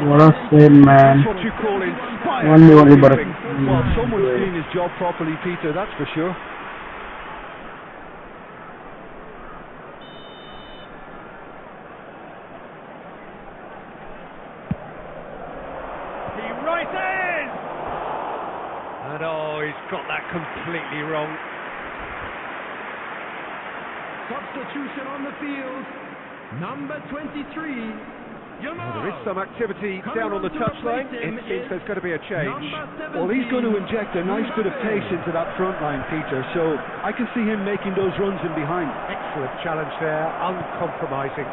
What a save, man. That's what you call inspired. Only but Well, someone's doing his job properly, Peter, that's for sure. He rises! And oh, he's got that completely wrong. Substitution on the field. Number 23. Well, there is some activity down on the touchline. It seems there's going to be a change. Well, he's going to inject a nice bit of pace into that front line, Peter, so I can see him making those runs in behind. Excellent challenge there, uncompromising.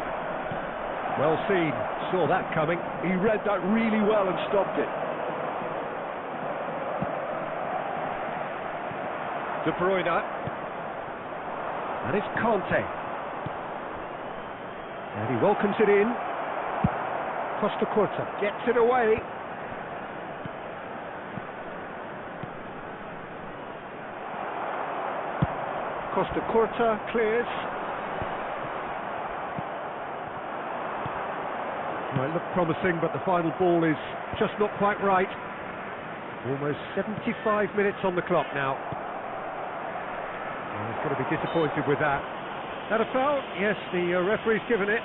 Well seen, saw that coming. He read that really well and stopped it. De Bruyne. And it's Conte. And he welcomes it in. Costa Curta gets it away. Costa Curta clears. Well, it looked promising, but the final ball is just not quite right. Almost 75 minutes on the clock now. Well, he's got to be disappointed with that. That a foul? Yes, the referee's given it.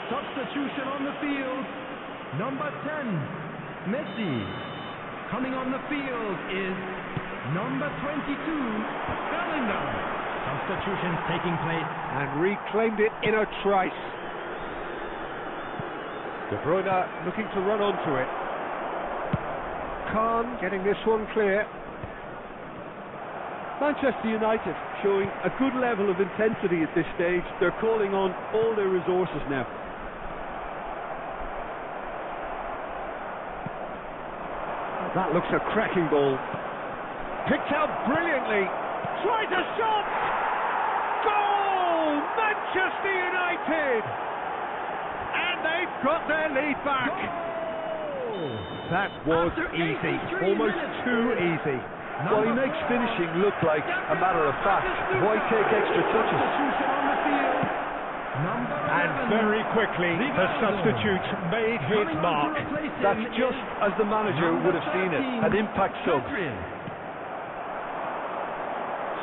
Substitution on the field. Number 10, Messi. Coming on the field is number 22, Bellingham. Substitutions taking place. And reclaimed it in a trice. De Bruyne looking to run onto it. Khan getting this one clear. Manchester United showing a good level of intensity at this stage. They're calling on all their resources now. That looks a cracking ball. Picked out brilliantly. Tries a shot! Goal! Manchester United! And they've got their lead back. That was easy. Almost too easy. Well, he makes finishing look like a matter of fact. Why take extra touches? And very quickly, the substitute made his mark. That's just as the manager would have seen it, an impact sub.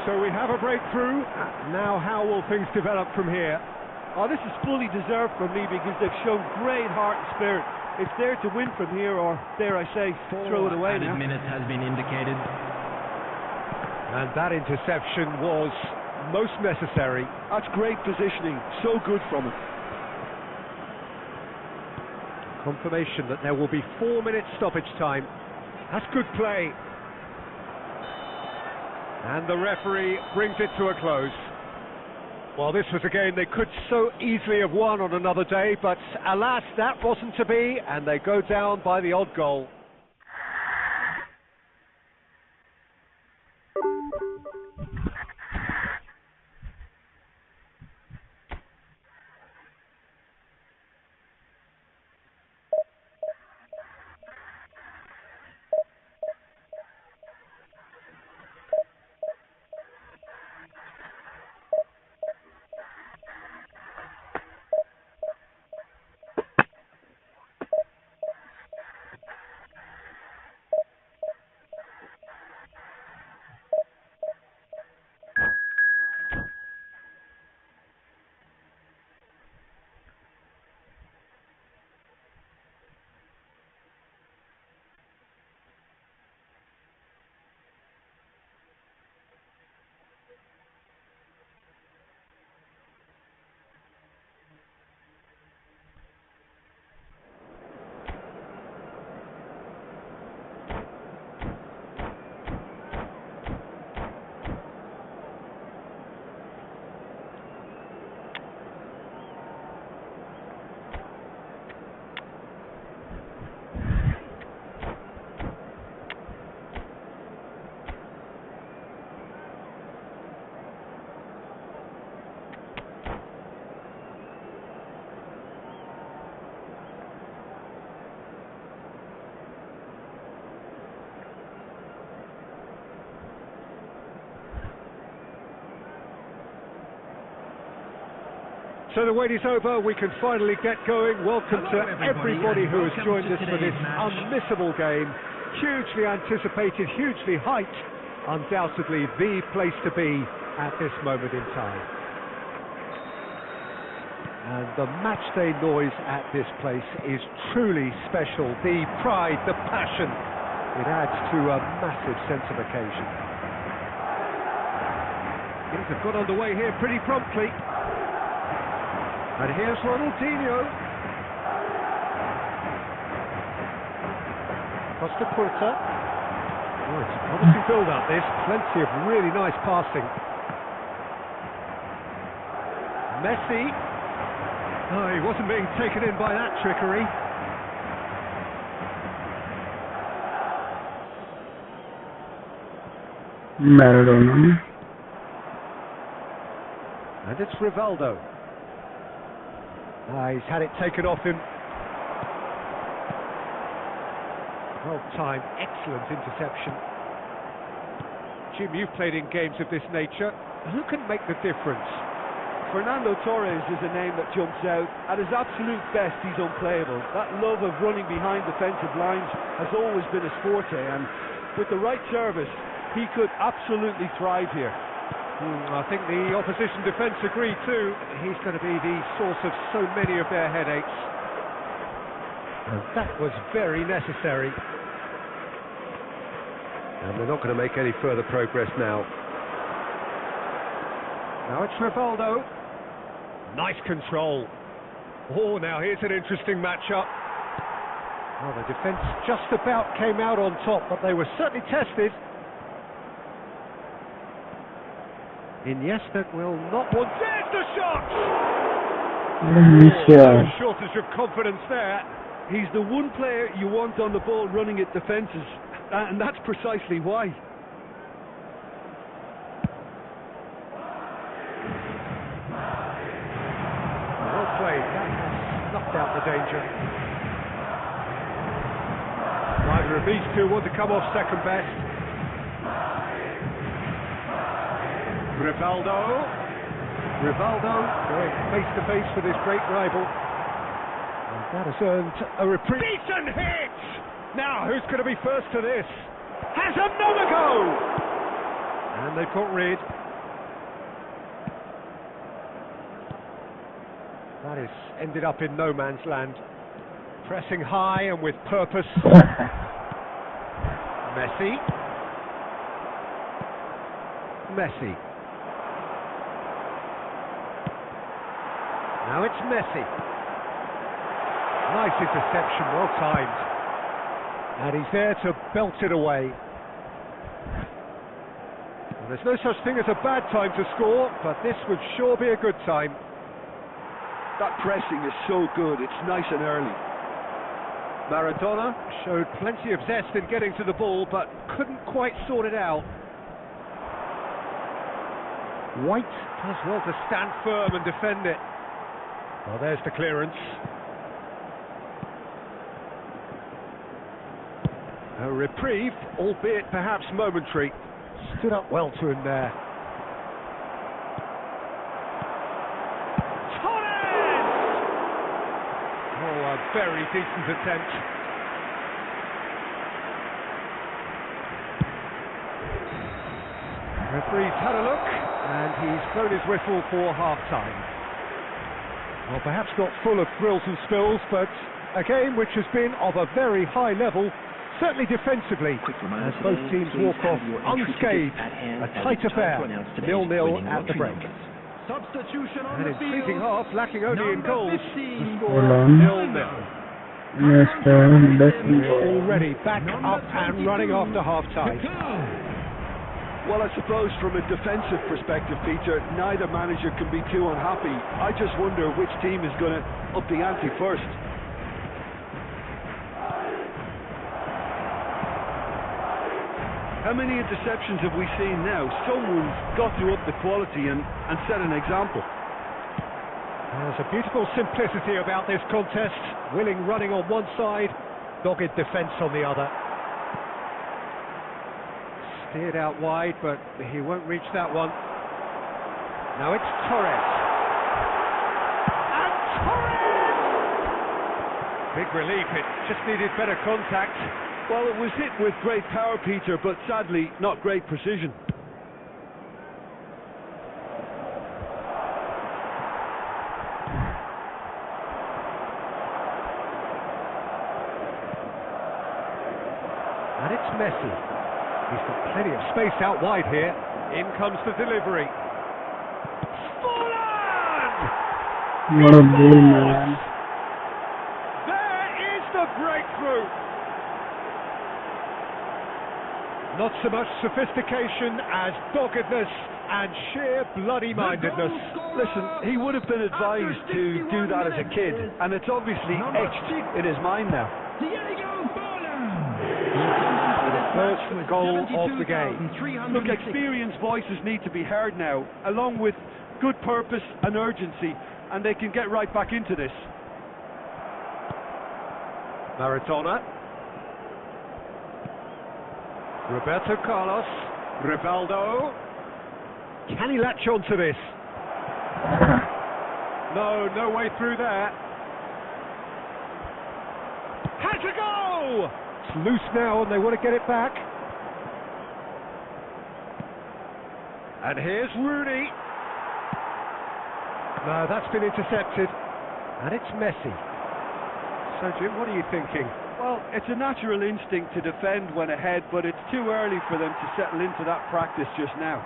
So we have a breakthrough. Now how will things develop from here? Oh, this is fully deserved from me because they've shown great heart and spirit. It's there to win from here, or dare I say, throw it away now. Minutes has been indicated. And that interception was most necessary. That's great positioning, so good from it. Confirmation that there will be 4 minutes stoppage time. That's good play. And the referee brings it to a close. Well, this was a game they could so easily have won on another day, but alas, that wasn't to be, and they go down by the odd goal. So the wait is over, we can finally get going. Welcome to everybody who has joined us for this unmissable game. Hugely anticipated, hugely hyped. Undoubtedly the place to be at this moment in time. And the matchday noise at this place is truly special. The pride, the passion, it adds to a massive sense of occasion. Things have got underway here pretty promptly. And here's Ronaldinho. Costa Curta. Oh, it's a promising build-up this. Plenty of really nice passing. Messi. Oh, he wasn't being taken in by that trickery. Maradona. And it's Rivaldo. He's had it taken off him. Well timed, excellent interception. Jim, you've played in games of this nature. Who can make the difference? Fernando Torres is a name that jumps out. At his absolute best, he's unplayable. That love of running behind defensive lines has always been his forte, and with the right service, he could absolutely thrive here. I think the opposition defence agree too. He's going to be the source of so many of their headaches. And that was very necessary. And they're not going to make any further progress now. Now it's Rivaldo. Nice control. Oh, now here's an interesting matchup. Well, the defence just about came out on top, but they were certainly tested. Iniesta will not want... There's the shot! No shortage of confidence there. He's the one player you want on the ball running at defences, and that's precisely why. Well played. That has snuffed out the danger. Neither of these two want to come off second best. Rivaldo going face to face with his great rival. And that has earned a reprieve. Decent hit! Now, who's going to be first to this? Has another go! And they've got rid. That has ended up in no man's land. Pressing high and with purpose. Messi. Now it's Messi. Nice interception, well timed. And he's there to belt it away. Well, there's no such thing as a bad time to score, but this would sure be a good time. That pressing is so good, it's nice and early. Maradona showed plenty of zest in getting to the ball, but couldn't quite sort it out. White does well to stand firm and defend it. Well, there's the clearance. A reprieve, albeit perhaps momentary. Stood up well to him there. Torres! Oh, a very decent attempt. Referee's had a look, and he's blown his whistle for half-time. Well, perhaps not full of thrills and spills, but a game which has been of a very high level, certainly defensively, as both teams walk off unscathed. A tight affair, 0-0 at the break. Substitution on And the in field. treating half, lacking only in goals, the score Hold on. 0-0. Already back up and running after half-time. Well, I suppose from a defensive perspective, Peter, neither manager can be too unhappy. I just wonder which team is going to up the ante first. How many interceptions have we seen now? Someone's got to up the quality and set an example. There's a beautiful simplicity about this contest. Willing running on one side, dogged defence on the other. Steered out wide, but he won't reach that one. Now it's Torres. Big relief, it just needed better contact. Well, it was hit with great power, Peter, but sadly, not great precision. And it's Messi. He's got plenty of space out wide here. In comes the delivery. Fallen! What a goal, man. There is the breakthrough. Not so much sophistication as doggedness and sheer bloody-mindedness. Listen, he would have been advised to do that as a kid, and it's obviously etched in his mind now. First goal of the game. Look, experienced voices need to be heard now, along with good purpose and urgency, and they can get right back into this. Maradona. Roberto Carlos. Rivaldo. Can he latch on to this? No way through there. Has a go! It's loose now and they want to get it back. And here's Rooney. No, that's been intercepted. And it's Messi. So Jim, what are you thinking? Well, it's a natural instinct to defend when ahead, but it's too early for them to settle into that practice just now.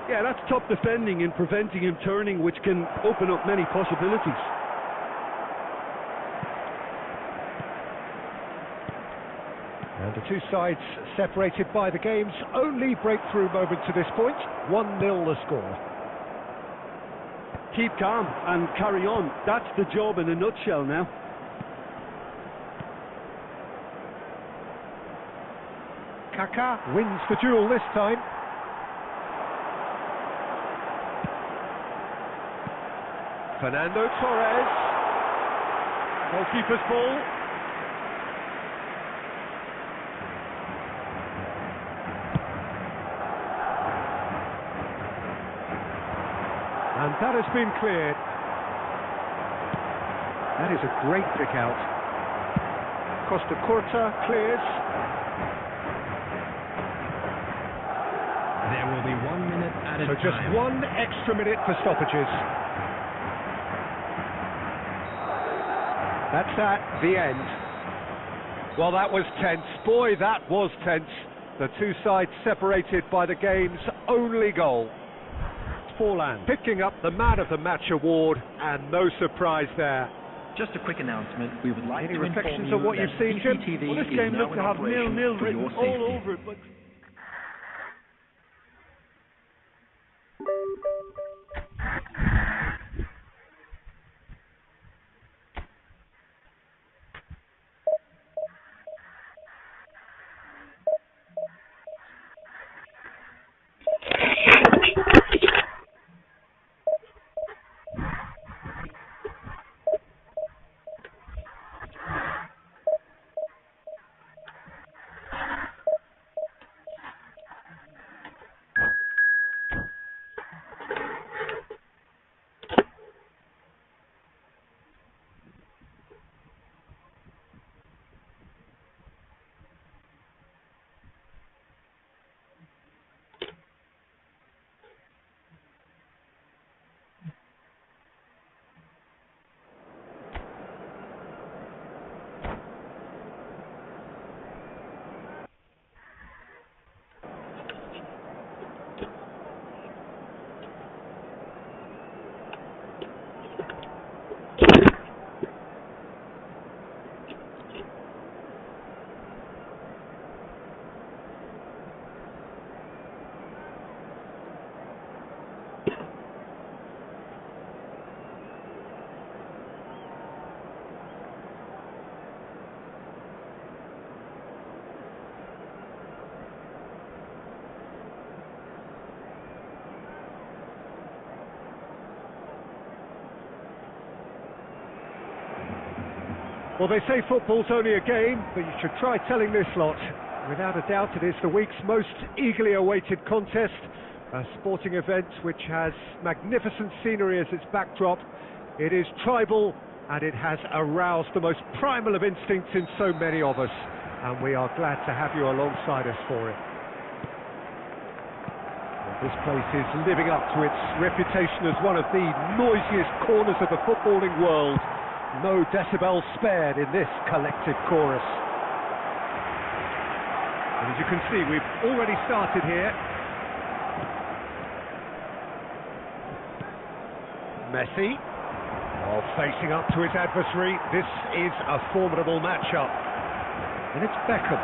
Yeah, that's top defending and preventing him turning, which can open up many possibilities. And the two sides separated by the game's only breakthrough moment to this point. 1-0 the score. Keep calm and carry on. That's the job in a nutshell now. Kaká wins the duel this time. Fernando Torres. Goalkeeper's ball. And that has been cleared. That is a great pick out. Costa Curta clears. There will be 1 minute added So just time. 1 extra minute for stoppages. That's at the end. Well, that was tense. Boy, that was tense. The two sides separated by the game's only goal. Forlan picking up the Man of the Match award, and no surprise there. Just a quick announcement. We would like Any to reflections inform on what you you've that seen, Jim? CCTV Well, this is game now looked in to have operation nil-nil for written your all safety. over it, but... Well, they say football's only a game, but you should try telling this lot. Without a doubt, it is the week's most eagerly awaited contest, a sporting event which has magnificent scenery as its backdrop. It is tribal, and it has aroused the most primal of instincts in so many of us, and we are glad to have you alongside us for it. Well, this place is living up to its reputation as one of the noisiest corners of the footballing world. No decibels spared in this collective chorus. And as you can see, we've already started here. Messi, facing up to his adversary. This is a formidable matchup. And it's Beckham.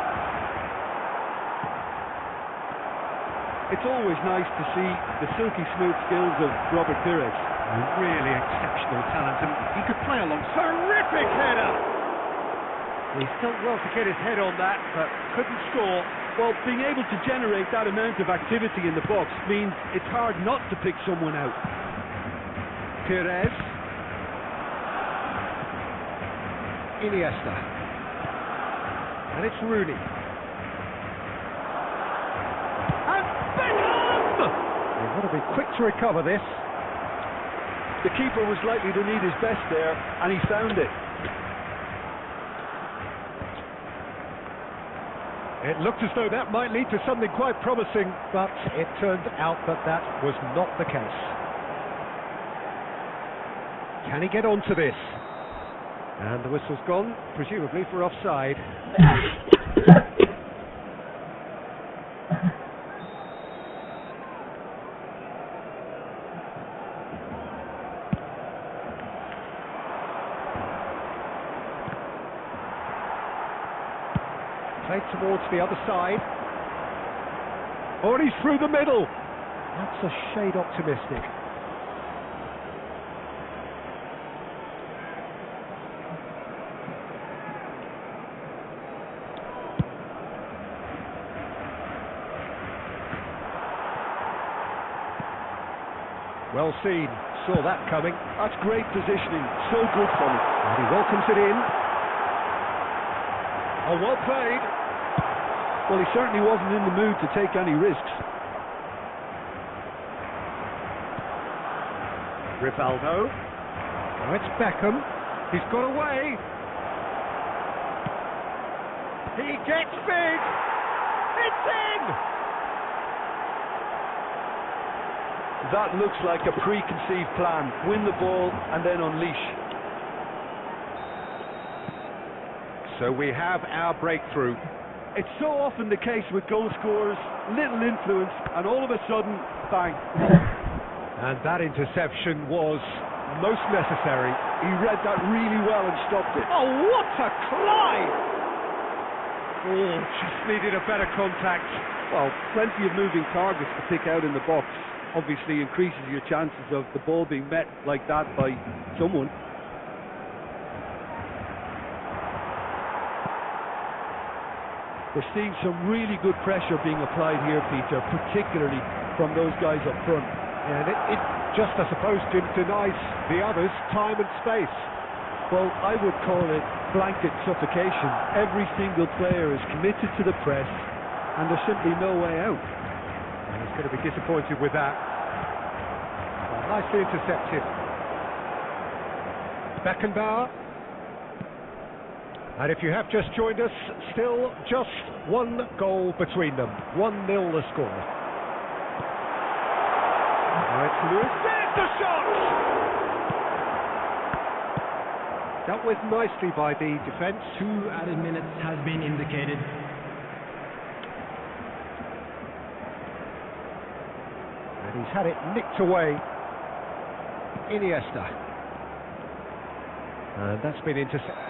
It's always nice to see the silky smooth skills of Robert Pires. Really exceptional talent, and he could play along. Terrific header! He's done well to get his head on that, but couldn't score. Well, being able to generate that amount of activity in the box means it's hard not to pick someone out. Pires. Iniesta. And it's Rooney. And Beckham! They've got to be quick to recover this. The keeper was likely to need his best there, and he found it. It looked as though that might lead to something quite promising, but it turned out that that was not the case. Can he get onto this? And the whistle's gone, presumably for offside. Played towards the other side. Oh, and he's through the middle. That's a shade optimistic. Well seen, saw that coming. That's great positioning, so good from him. And he welcomes it in. Oh, well played. Well, he certainly wasn't in the mood to take any risks. Rivaldo. Now it's Beckham. He's got away. He gets big. It's in! That looks like a preconceived plan. Win the ball and then unleash. So we have our breakthrough. It's so often the case with goal scorers, little influence, and all of a sudden, bang. And that interception was most necessary. He read that really well and stopped it. Oh, what a climb! Oh, just needed a better contact. Well, plenty of moving targets to pick out in the box. Obviously increases your chances of the ball being met like that by someone. We're seeing some really good pressure being applied here, Peter, particularly from those guys up front. And it just, I suppose, denies the others time and space. Well, I would call it blanket suffocation. Every single player is committed to the press, and there's simply no way out. And he's going to be disappointed with that. Well, nicely intercepted. Beckenbauer. And if you have just joined us, still just one goal between them. 1-0 the score. Now it's Lewis. There's the shot! Dealt with nicely by the defence. 2 added minutes has been indicated. And he's had it nicked away. Iniesta. And that's been intercepted.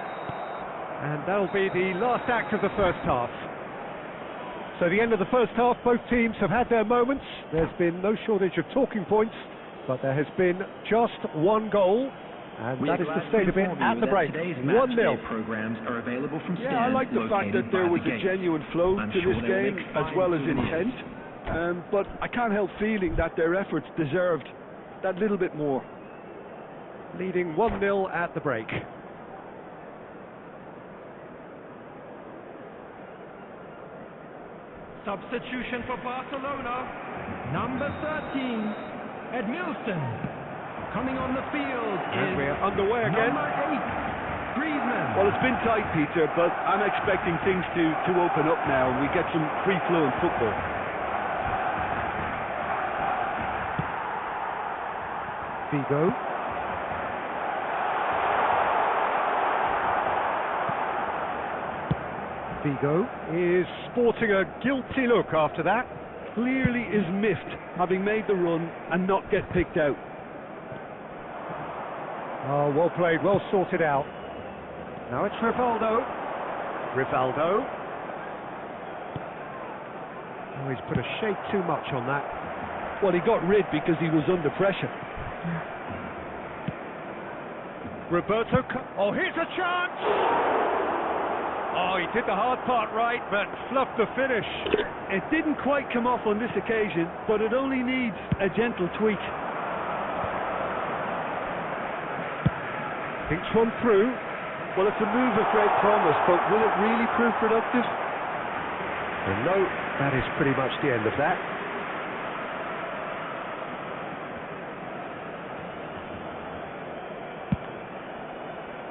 And that'll be the last act of the first half. So the end of the first half, both teams have had their moments. There's been no shortage of talking points, but there has been just one goal, and that is the state of it at the break. 1-0. Programs are available from stands I like the fact that there was a genuine flow to this game as well as intent, but I can't help feeling that their efforts deserved that little bit more. Leading 1-0 at the break. Substitution for Barcelona. Number 13, Edmilson. Coming on the field And is we're underway again. number 8, Griezmann. Well, it's been tight, Peter, but I'm expecting things to open up now and we get some free-flowing football. Vigo. Vigo is sporting a guilty look after that. Clearly is miffed, having made the run and not get picked out. Oh, well played, well sorted out. Now it's Rivaldo. Rivaldo. Oh, he's put a shade too much on that. Well, he got rid because he was under pressure. Roberto. Oh, here's a chance! Oh, he did the hard part right, but fluffed the finish. It didn't quite come off on this occasion, but it only needs a gentle tweak. Thinks one through. Well, it's a move of great promise, but will it really prove productive? And no, that is pretty much the end of that.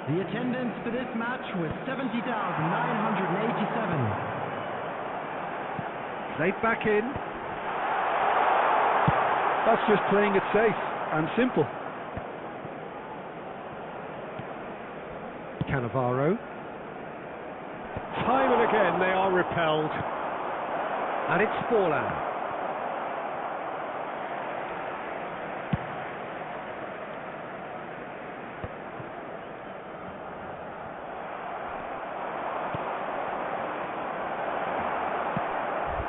The attendance for this match was 70,987. Played back in. That's just playing it safe and simple. Cannavaro. Time and again they are repelled. And it's Forlan.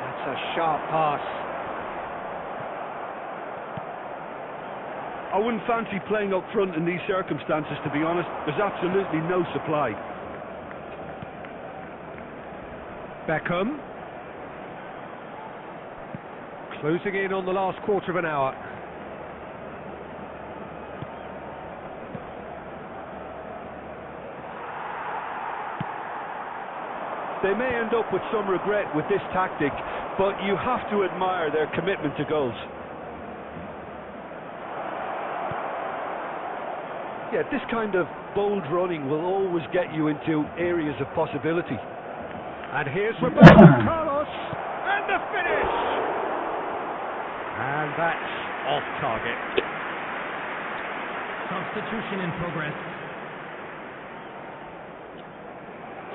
That's a sharp pass. I wouldn't fancy playing up front in these circumstances, to be honest. There's absolutely no supply. Beckham. Closing in on the last quarter of an hour. They may end up with some regret with this tactic, but you have to admire their commitment to goals. Yeah, this kind of bold running will always get you into areas of possibility. And here's Roberto Carlos, and the finish! And that's off target. Substitution in progress.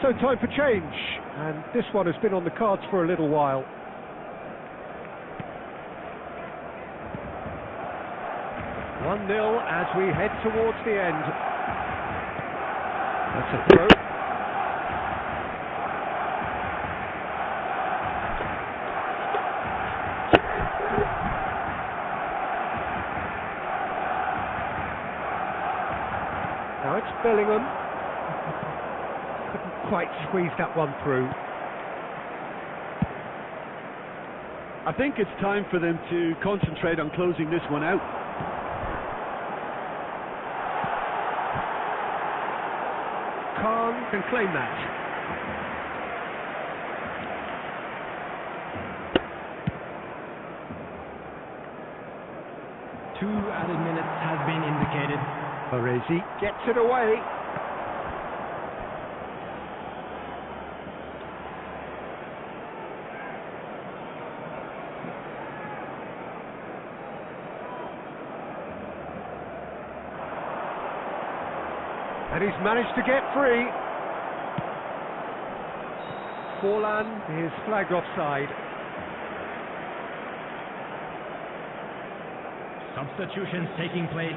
So time for change, and this one has been on the cards for a little while. One 0 as we head towards the end. That's a throw. Now it's Bellingham. Couldn't quite squeeze that one through. I think it's time for them to concentrate on closing this one out. Khan can claim that. Two added minutes has been indicated. Baresi gets it away. And he's managed to get free. Forlan is flagged offside. Substitutions taking place.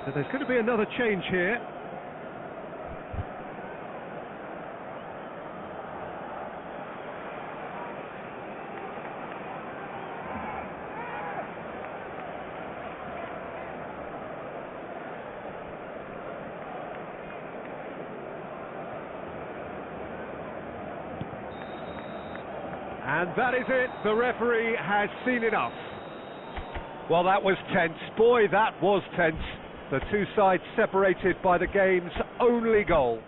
So there's going to be another change here. And that is it. The referee has seen enough. Well, that was tense. Boy, that was tense. The two sides separated by the game's only goal.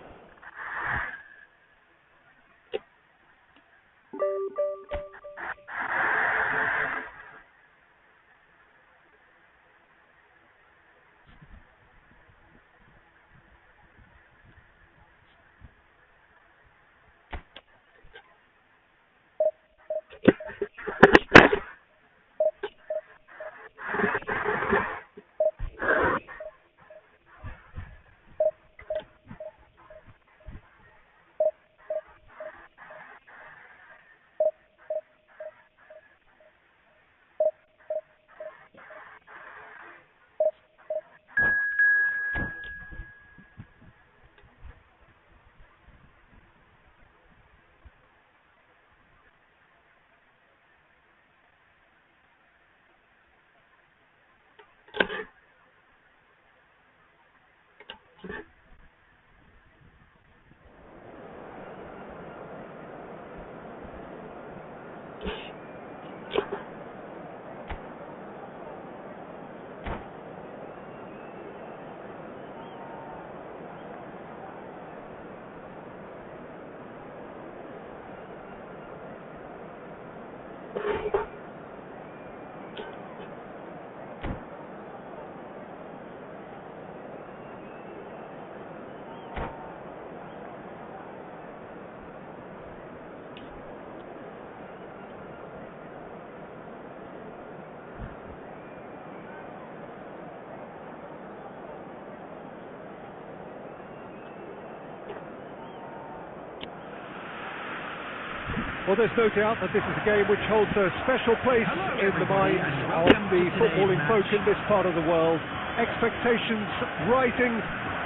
Well, there's no doubt that this is a game which holds a special place in the minds of the footballing folk in this part of the world. Expectations rising,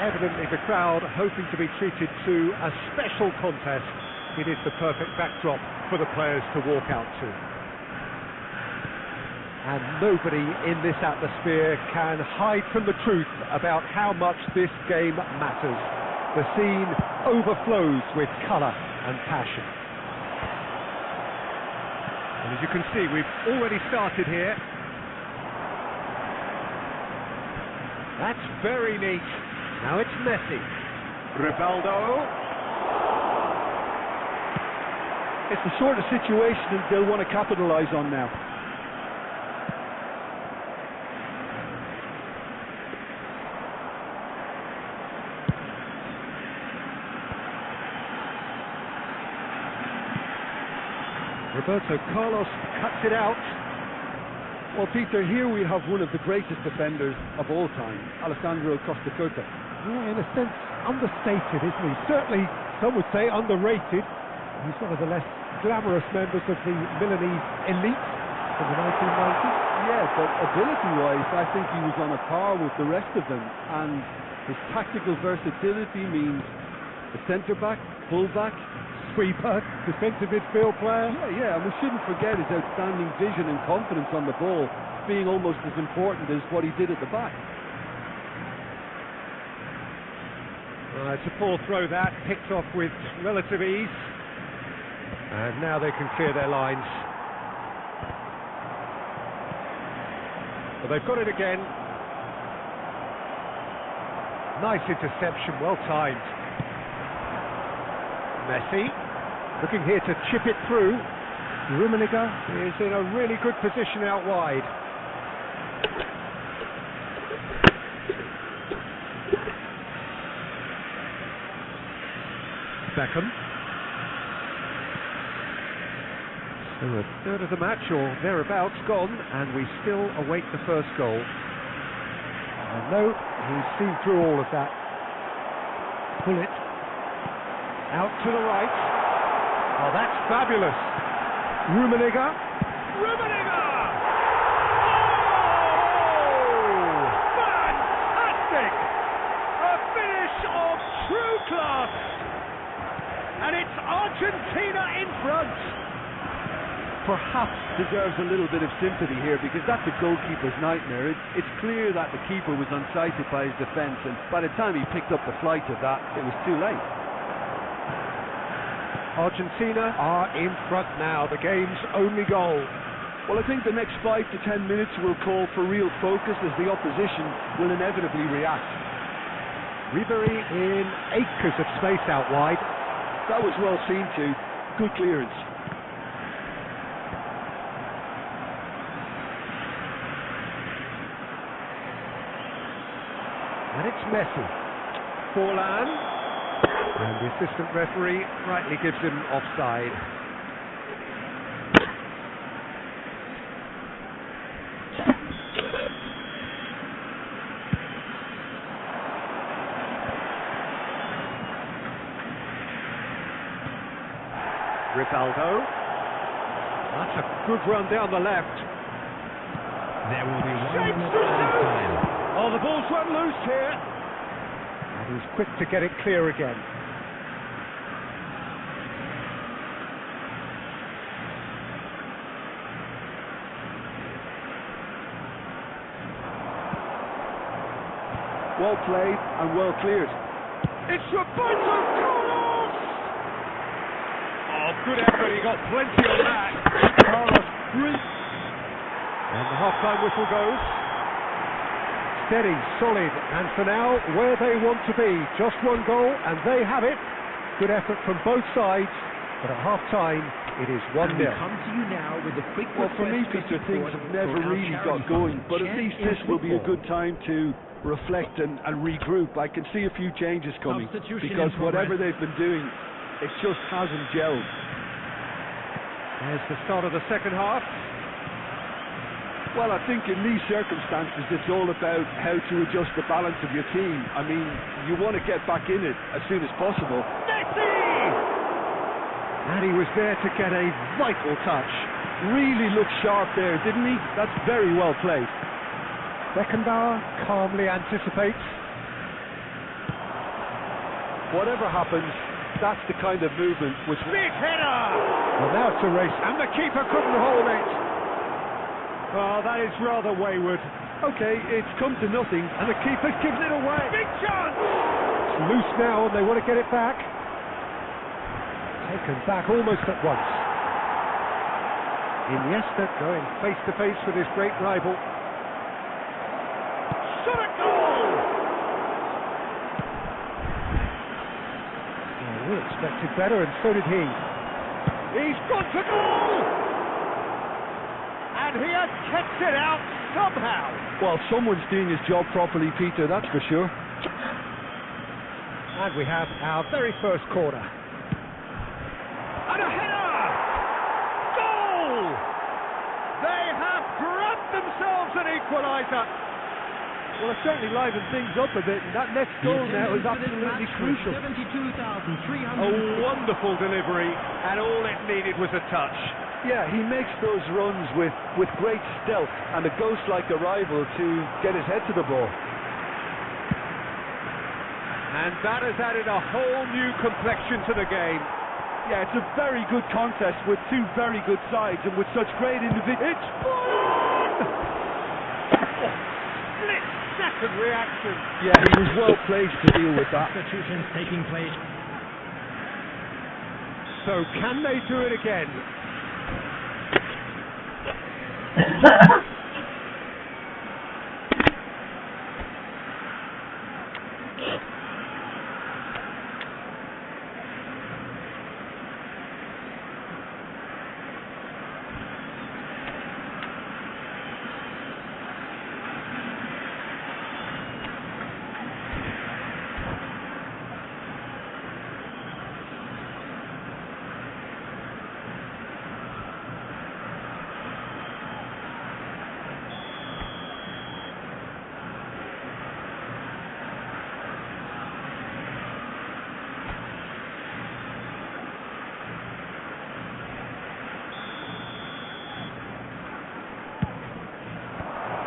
evidently the crowd hoping to be treated to a special contest. It is the perfect backdrop for the players to walk out to. And nobody in this atmosphere can hide from the truth about how much this game matters. The scene overflows with colour and passion. And as you can see, we've already started here. That's very neat. Now it's Messi. Rivaldo. It's the sort of situation they'll want to capitalise on now. Roberto Carlos cuts it out. Well, Peter, here we have one of the greatest defenders of all time, Alessandro Costa Curta. Yeah, in a sense, understated, isn't he? Certainly, some would say underrated. He's one of the less glamorous members of the Milanese elite in the 1990s. Yeah, but ability-wise, I think he was on a par with the rest of them. And his tactical versatility means a centre-back, full-back, Sweeper, defensive midfield player. Yeah, and we shouldn't forget his outstanding vision and confidence on the ball being almost as important as what he did at the back. It's a poor throw that, picked off with relative ease. And now they can clear their lines. But they've got it again. Nice interception, well timed. Messi, looking here to chip it through. Rummenigge is in a really good position out wide. Beckham. So a third of the match or thereabouts gone, and we still await the first goal. And no, he's seen through all of that. Pull it. Out to the right. Oh, that's fabulous. Rummenigge. Rummenigge! Oh! Fantastic! perhaps deserves a little bit of sympathy here, because that's a goalkeeper's nightmare. It's clear that the keeper was unsighted by his defence, and by the time he picked up the flight of that, it was too late. Argentina are in front now, the game's only goal. Well, I think the next 5 to 10 minutes will call for real focus, as the opposition will inevitably react. Ribery in acres of space out wide. That was well seen too. Good clearance. And it's Messi. Forlan. And the assistant referee rightly gives him offside. Rivaldo. That's a good run down the left. There will be 1 minute added time. Oh, the ball's run loose here. And he's quick to get it clear again. Well played and well cleared. It's Roberto Carlos! Oh, good effort, he got plenty on that. Carlos, brilliant. And the half-time whistle goes. Steady, solid, and for now, where they want to be. Just one goal, and they have it. Good effort from both sides, but at half-time, it is 1-0. We come to you now with a quick Well, for me, request Peter, to things support have never for our really charity got going, fund, but at least this will be a Efootball. good time to reflect and regroup. I can see a few changes coming, Substitution because in progress. whatever they've been doing, it just hasn't gelled. There's the start of the second half. Well, I think in these circumstances, it's all about how to adjust the balance of your team. I mean, you want to get back in it as soon as possible. Messi! And he was there to get a vital touch. Really looked sharp there, didn't he? That's very well played. Beckenbauer calmly anticipates. Whatever happens, that's the kind of movement which... Big header! Well, now it's a race, and the keeper couldn't hold it. Oh, that is rather wayward. Okay, it's come to nothing, And the keeper's given it away. Big chance! It's loose now, and they want to get it back. Taken back almost at once. Iniesta going face to face with his great rival. Shot at goal! Well, we expected better, and so did he. He's gone to goal! And he has kept it out somehow. Well, someone's doing his job properly, Peter, that's for sure. And we have our very first corner. And a header! Goal! They have grabbed themselves an equaliser. Well, it certainly livened things up a bit, and that next goal now is absolutely crucial. 72,300. A wonderful delivery, and all it needed was a touch. Yeah, he makes those runs with great stealth and a ghost-like arrival to get his head to the ball. And that has added a whole new complexion to the game. Yeah, it's a very good contest with two very good sides and with such great individuals. It's Forlan! Split-second reaction. Yeah, he was well placed to deal with that. Substitutions taking place. So can they do it again?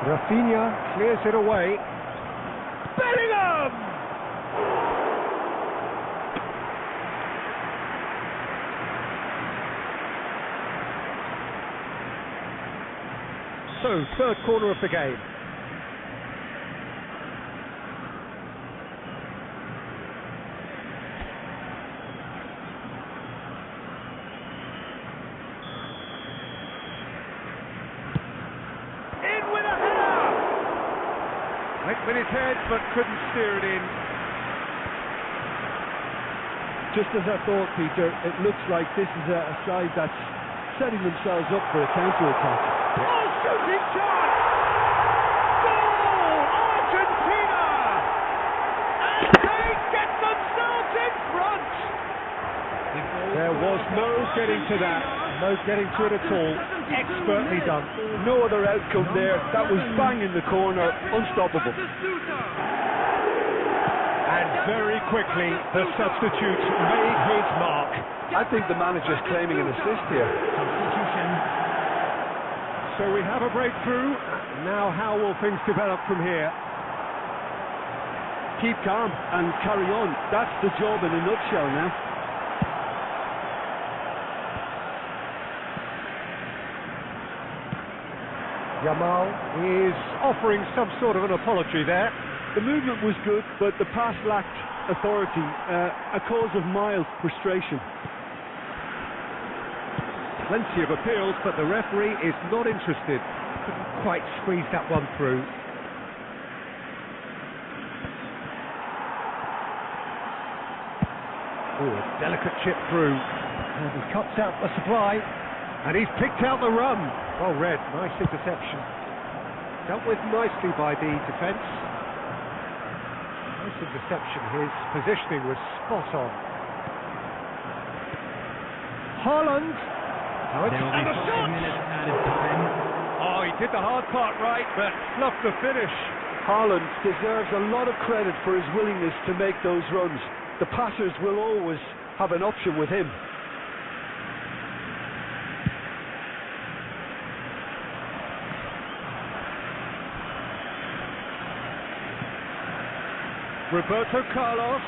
Rafinha clears it away. Bellingham! So, third corner of the game. In with a header! Went with his head, but couldn't steer it in. Just as I thought, Peter, it looks like this is a side that's setting themselves up for a counter-attack. Oh, shooting chance! Goal! Argentina! And they get themselves in front! There was no getting to that, no getting to it at all. Expertly done. No other outcome there. That was bang in the corner, unstoppable. And very quickly, the substitute made his mark. I think the manager's claiming an assist here. So we have a breakthrough. Now how will things develop from here? Keep calm and carry on. That's the job in a nutshell now. Yamal is offering some sort of an apology there. The movement was good, but the pass lacked authority, a cause of mild frustration. Plenty of appeals, but the referee is not interested. Couldn't quite squeeze that one through. Oh, a delicate chip through. And he cuts out the supply. And he's picked out the run. Well read, nice interception. Dealt with nicely by the defence. Nice interception, his positioning was spot on. Haaland. Oh, There will be 5 minutes added time. Oh, he did the hard part right, but fluffed the finish. Haaland deserves a lot of credit for his willingness to make those runs. The passers will always have an option with him. Roberto Carlos.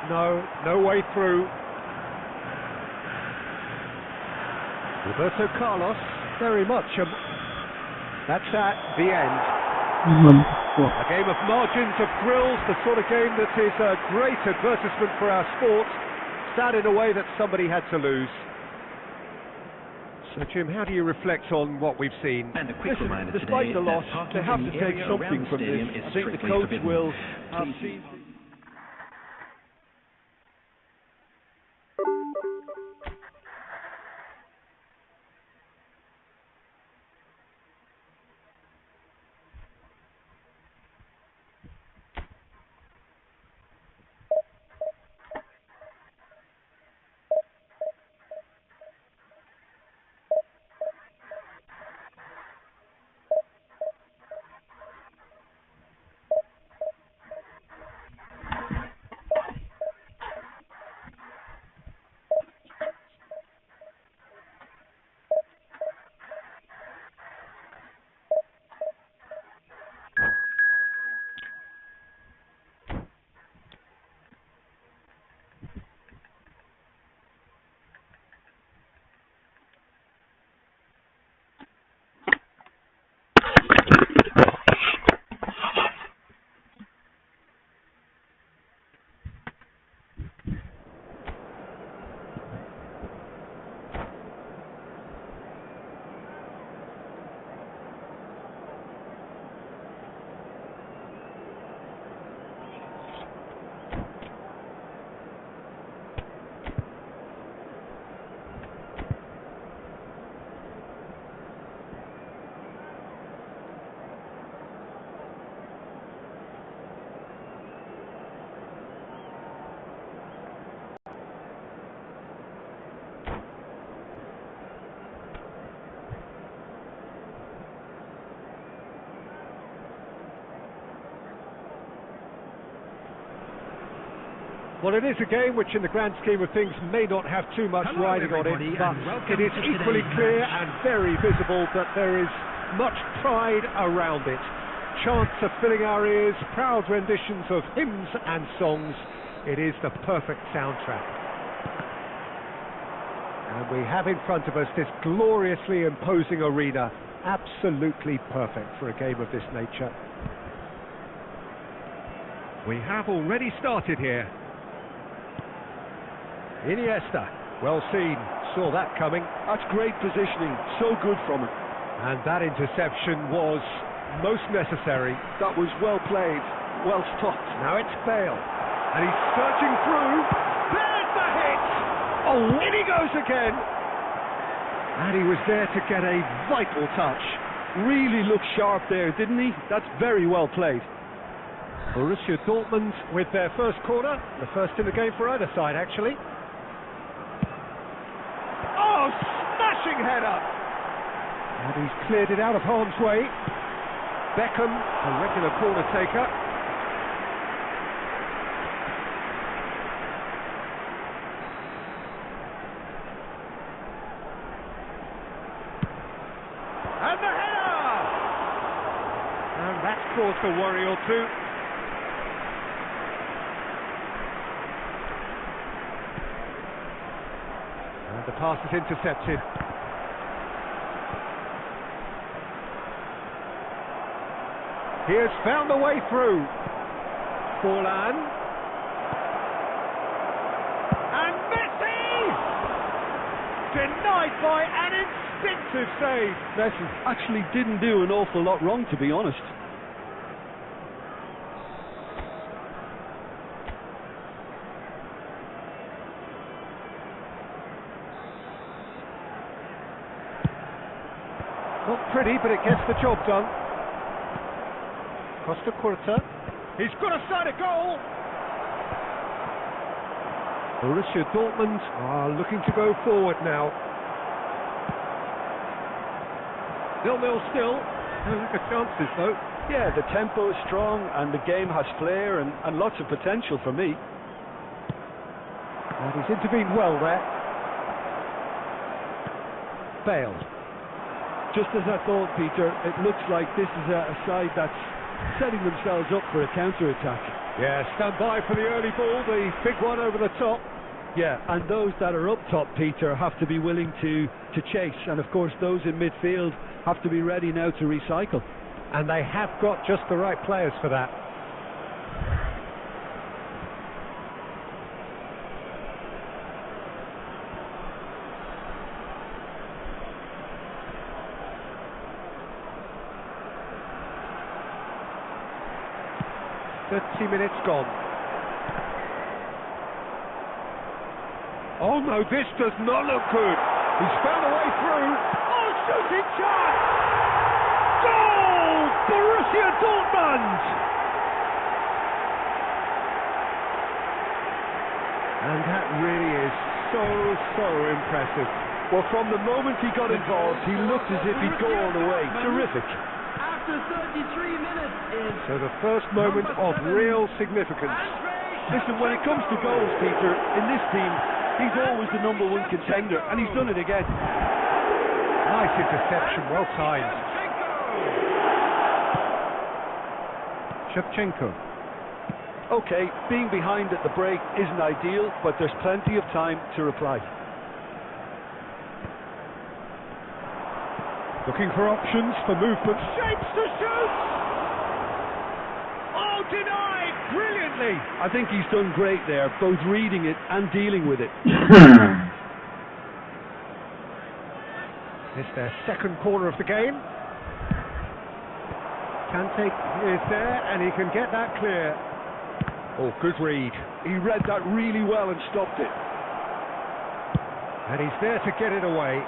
No way through. Roberto Carlos, very much. That's at the end. A game of margins, of thrills, the sort of game that is a great advertisement for our sport. Sad in a way that somebody had to lose. So, Jim, how do you reflect on what we've seen? And a quick reminder Despite today the loss, that parking they have in to the take area something around the from this. stadium is I think the strictly coach forbidden. will have Please. seen... Well, it is a game which in the grand scheme of things may not have too much Hello, riding on it, everybody, but and welcome it is to equally today's clear match. and very visible that there is much pride around it. Chants are filling our ears, proud renditions of hymns and songs. It is the perfect soundtrack. And we have in front of us this gloriously imposing arena. Absolutely perfect for a game of this nature. We have already started here. Iniesta, well seen, saw that coming. That's great positioning, so good from him. And that interception was most necessary. That was well played, well stopped. Now it's Bale, and he's searching through. There's the hit! Oh, in he goes again! And he was there to get a vital touch. Really looked sharp there, didn't he? That's very well played. Borussia Dortmund with their first corner, the first in the game for either side, actually. Oh, smashing header! And he's cleared it out of harm's way. Beckham, a regular corner taker. And the header! And that's caused a worry or two. And the pass is intercepted. He has found a way through. Forlan. And Messi! Denied by an instinctive save. Messi actually didn't do an awful lot wrong, to be honest. Not pretty, but it gets the job done. Costa Curta. He's got a side of goal. Borussia Dortmund are looking to go forward now. 0-0 still. No good chances though. Yeah, the tempo is strong and the game has flair and lots of potential for me. And he's intervened well there. Bale. Just as I thought, Peter, it looks like this is a side that's setting themselves up for a counter-attack. Yeah, stand by for the early ball, the big one over the top. Yeah, and those that are up top, Peter, have to be willing to chase. And of course, those in midfield have to be ready now to recycle. And they have got just the right players for that. Minutes gone. Oh no, this does not look good. He's found a way through. Oh, shooting chance! Goal! Borussia Dortmund! And that really is so impressive. Well, from the moment he got involved, he looked as if he'd go all the way. Terrific. After 33 minutes is... So the first moment of real significance. Listen, when it comes to goals, Peter, in this team, he's always the #1 contender, and he's done it again. Nice interception, well timed. Shevchenko. Okay, being behind at the break isn't ideal, but there's plenty of time to reply. Looking for options, for movement. Shapes to shoot! Oh, denied! Brilliantly! I think he's done great there, both reading it and dealing with it. It's their second corner of the game. Kante is there, and he can get that clear. Oh, good read. He read that really well and stopped it. And he's there to get it away.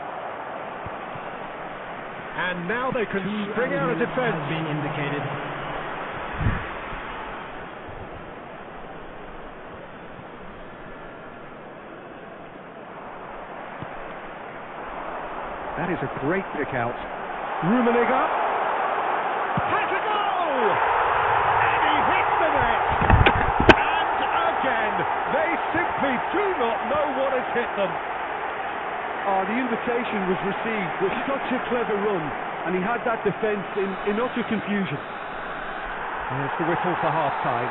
And now they can spring out a defence. Has been indicated. That is a great pick out. Rummenigge has a goal! And he hits the net! And again, they simply do not know what has hit them. Oh, the invitation was received with such a clever run, and he had that defence in utter confusion. There's the whistle for half-time.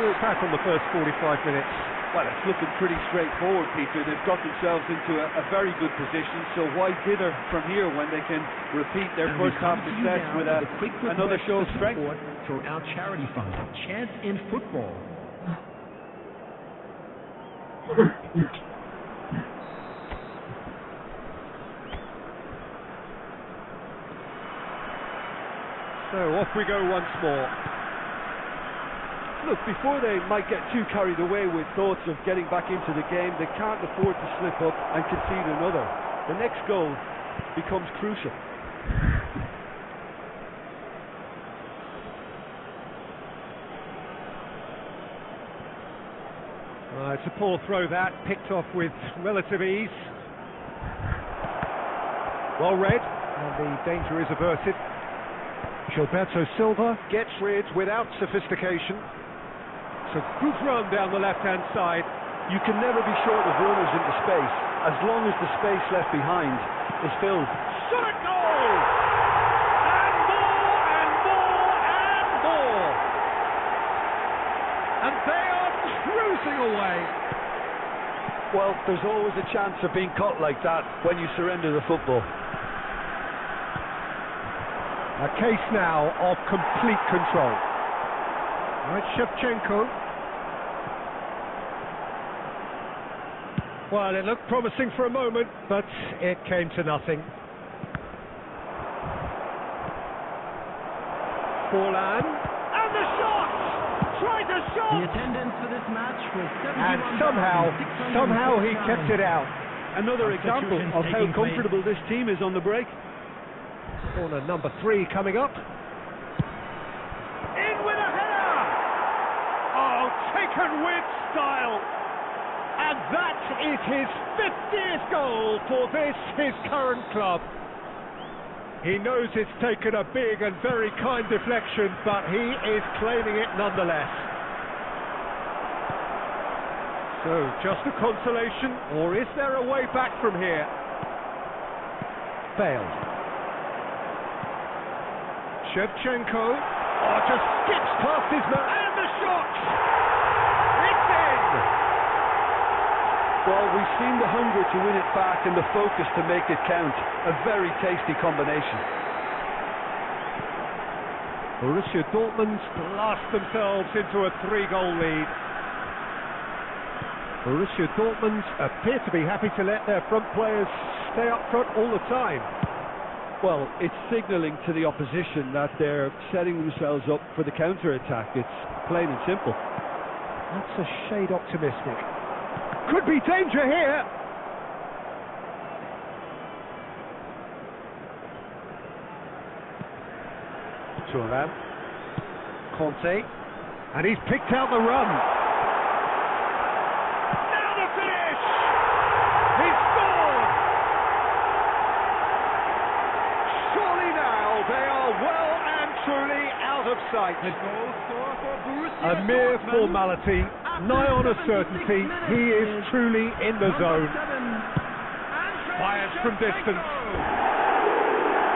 We'll look back on the first 45 minutes. Well, it's looking pretty straightforward, Peter. They've got themselves into a very good position, so why dither from here when they can repeat their And first we half come to you success now with a quick another request show of for strength? support for our charity fund, Chance in Football. So off we go once more. Look, before they might get too carried away with thoughts of getting back into the game, they can't afford to slip up and concede another. The next goal becomes crucial. It's a poor throw that, picked off with relative ease. Well read, and the danger is averted. Gilberto Silva gets rid without sophistication. It's a good run down the left-hand side. You can never be short of runners into space, as long as the space left behind is filled. Shot goal! And more, and more, and more! And they are cruising away. Well, there's always a chance of being caught like that when you surrender the football. A case now of complete control. Right, Shevchenko. Well, it looked promising for a moment, but it came to nothing. Forlan, and the shot! Tried the shot! The attendance for this match was 71,660. And somehow he kept it out. Another example of how comfortable this team is on the break. Corner number 3 coming up. In with a header! Oh, taken with style! And that is his 50th goal for this, his current club. He knows it's taken a big and very kind deflection, but he is claiming it nonetheless. So, just a consolation, or is there a way back from here? Failed. Shevchenko. Oh, just skips past his man. And the shot! It's in! Well, we've seen the hunger to win it back and the focus to make it count. A very tasty combination. Borussia Dortmund blast themselves into a 3-goal lead. Borussia Dortmund appear to be happy to let their front players stay up front all the time. Well, it's signalling to the opposition that they're setting themselves up for the counter-attack. It's plain and simple. That's a shade optimistic. Could be danger here. Thuram. Conte. And he's picked out the run. Now the finish! He's scored! Surely now they are well and truly out of sight. A mere formality, nigh on a certainty. He is truly in the zone. Fires from distance.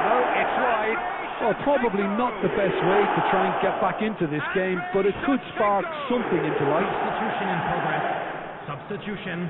No, it's wide. Well, probably not the best way to try and get back into this game, but it could spark something into life. Substitution in progress. Substitution.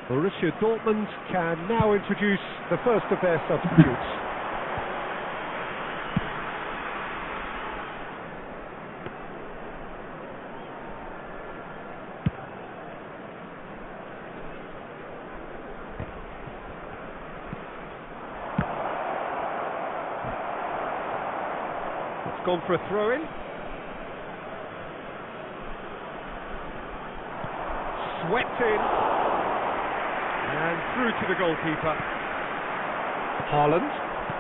Borussia Dortmund can now introduce the first of their substitutes. It's gone for a throw-in. Swept in. through to the goalkeeper. Haaland.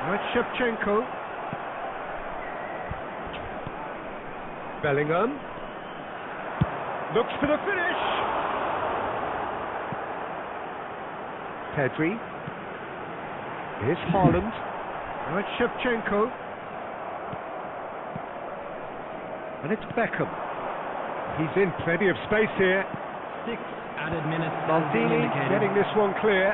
That's Shevchenko. Bellingham. Looks for the finish. Pedri. Here's Haaland. Now it's Shevchenko. And it's Beckham. He's in plenty of space here. 6 added minutes. Maldini getting this one clear.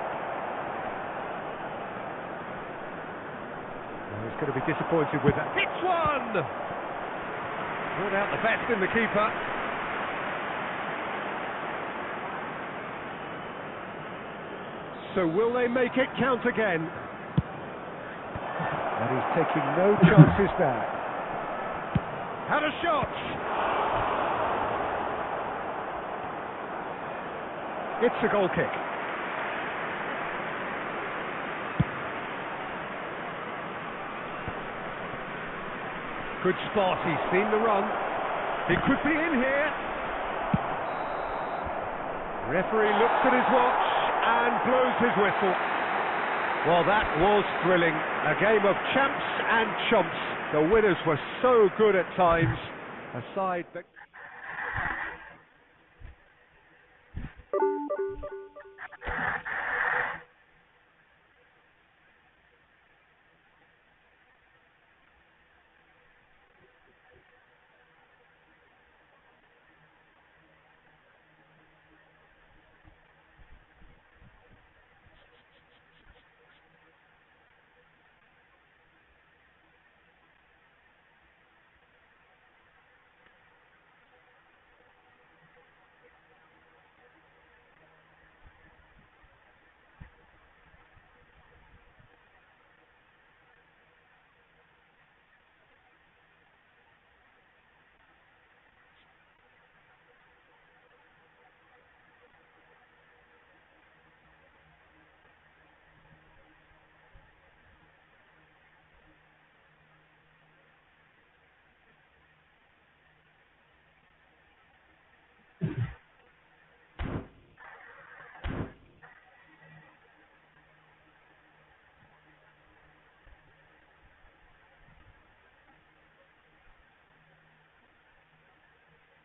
Well, he's going to be disappointed with that. Hits one! Brought out the best in the keeper. So will they make it count again? And he's taking no chances there. Had a shot! It's a goal kick. Good spot, he's seen the run. He could be in here. Referee looks at his watch and blows his whistle. Well, that was thrilling. A game of champs and chumps. The winners were so good at times. A side that...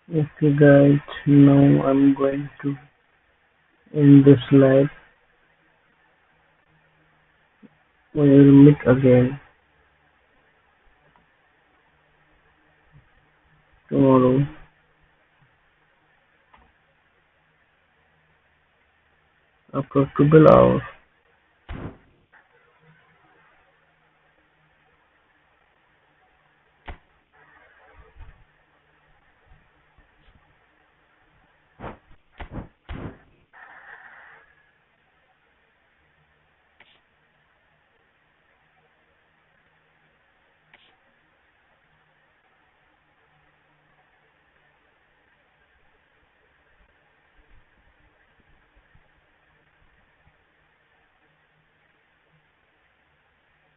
Okay guys, now I'm going to end this live. We will meet again tomorrow after 12 hours.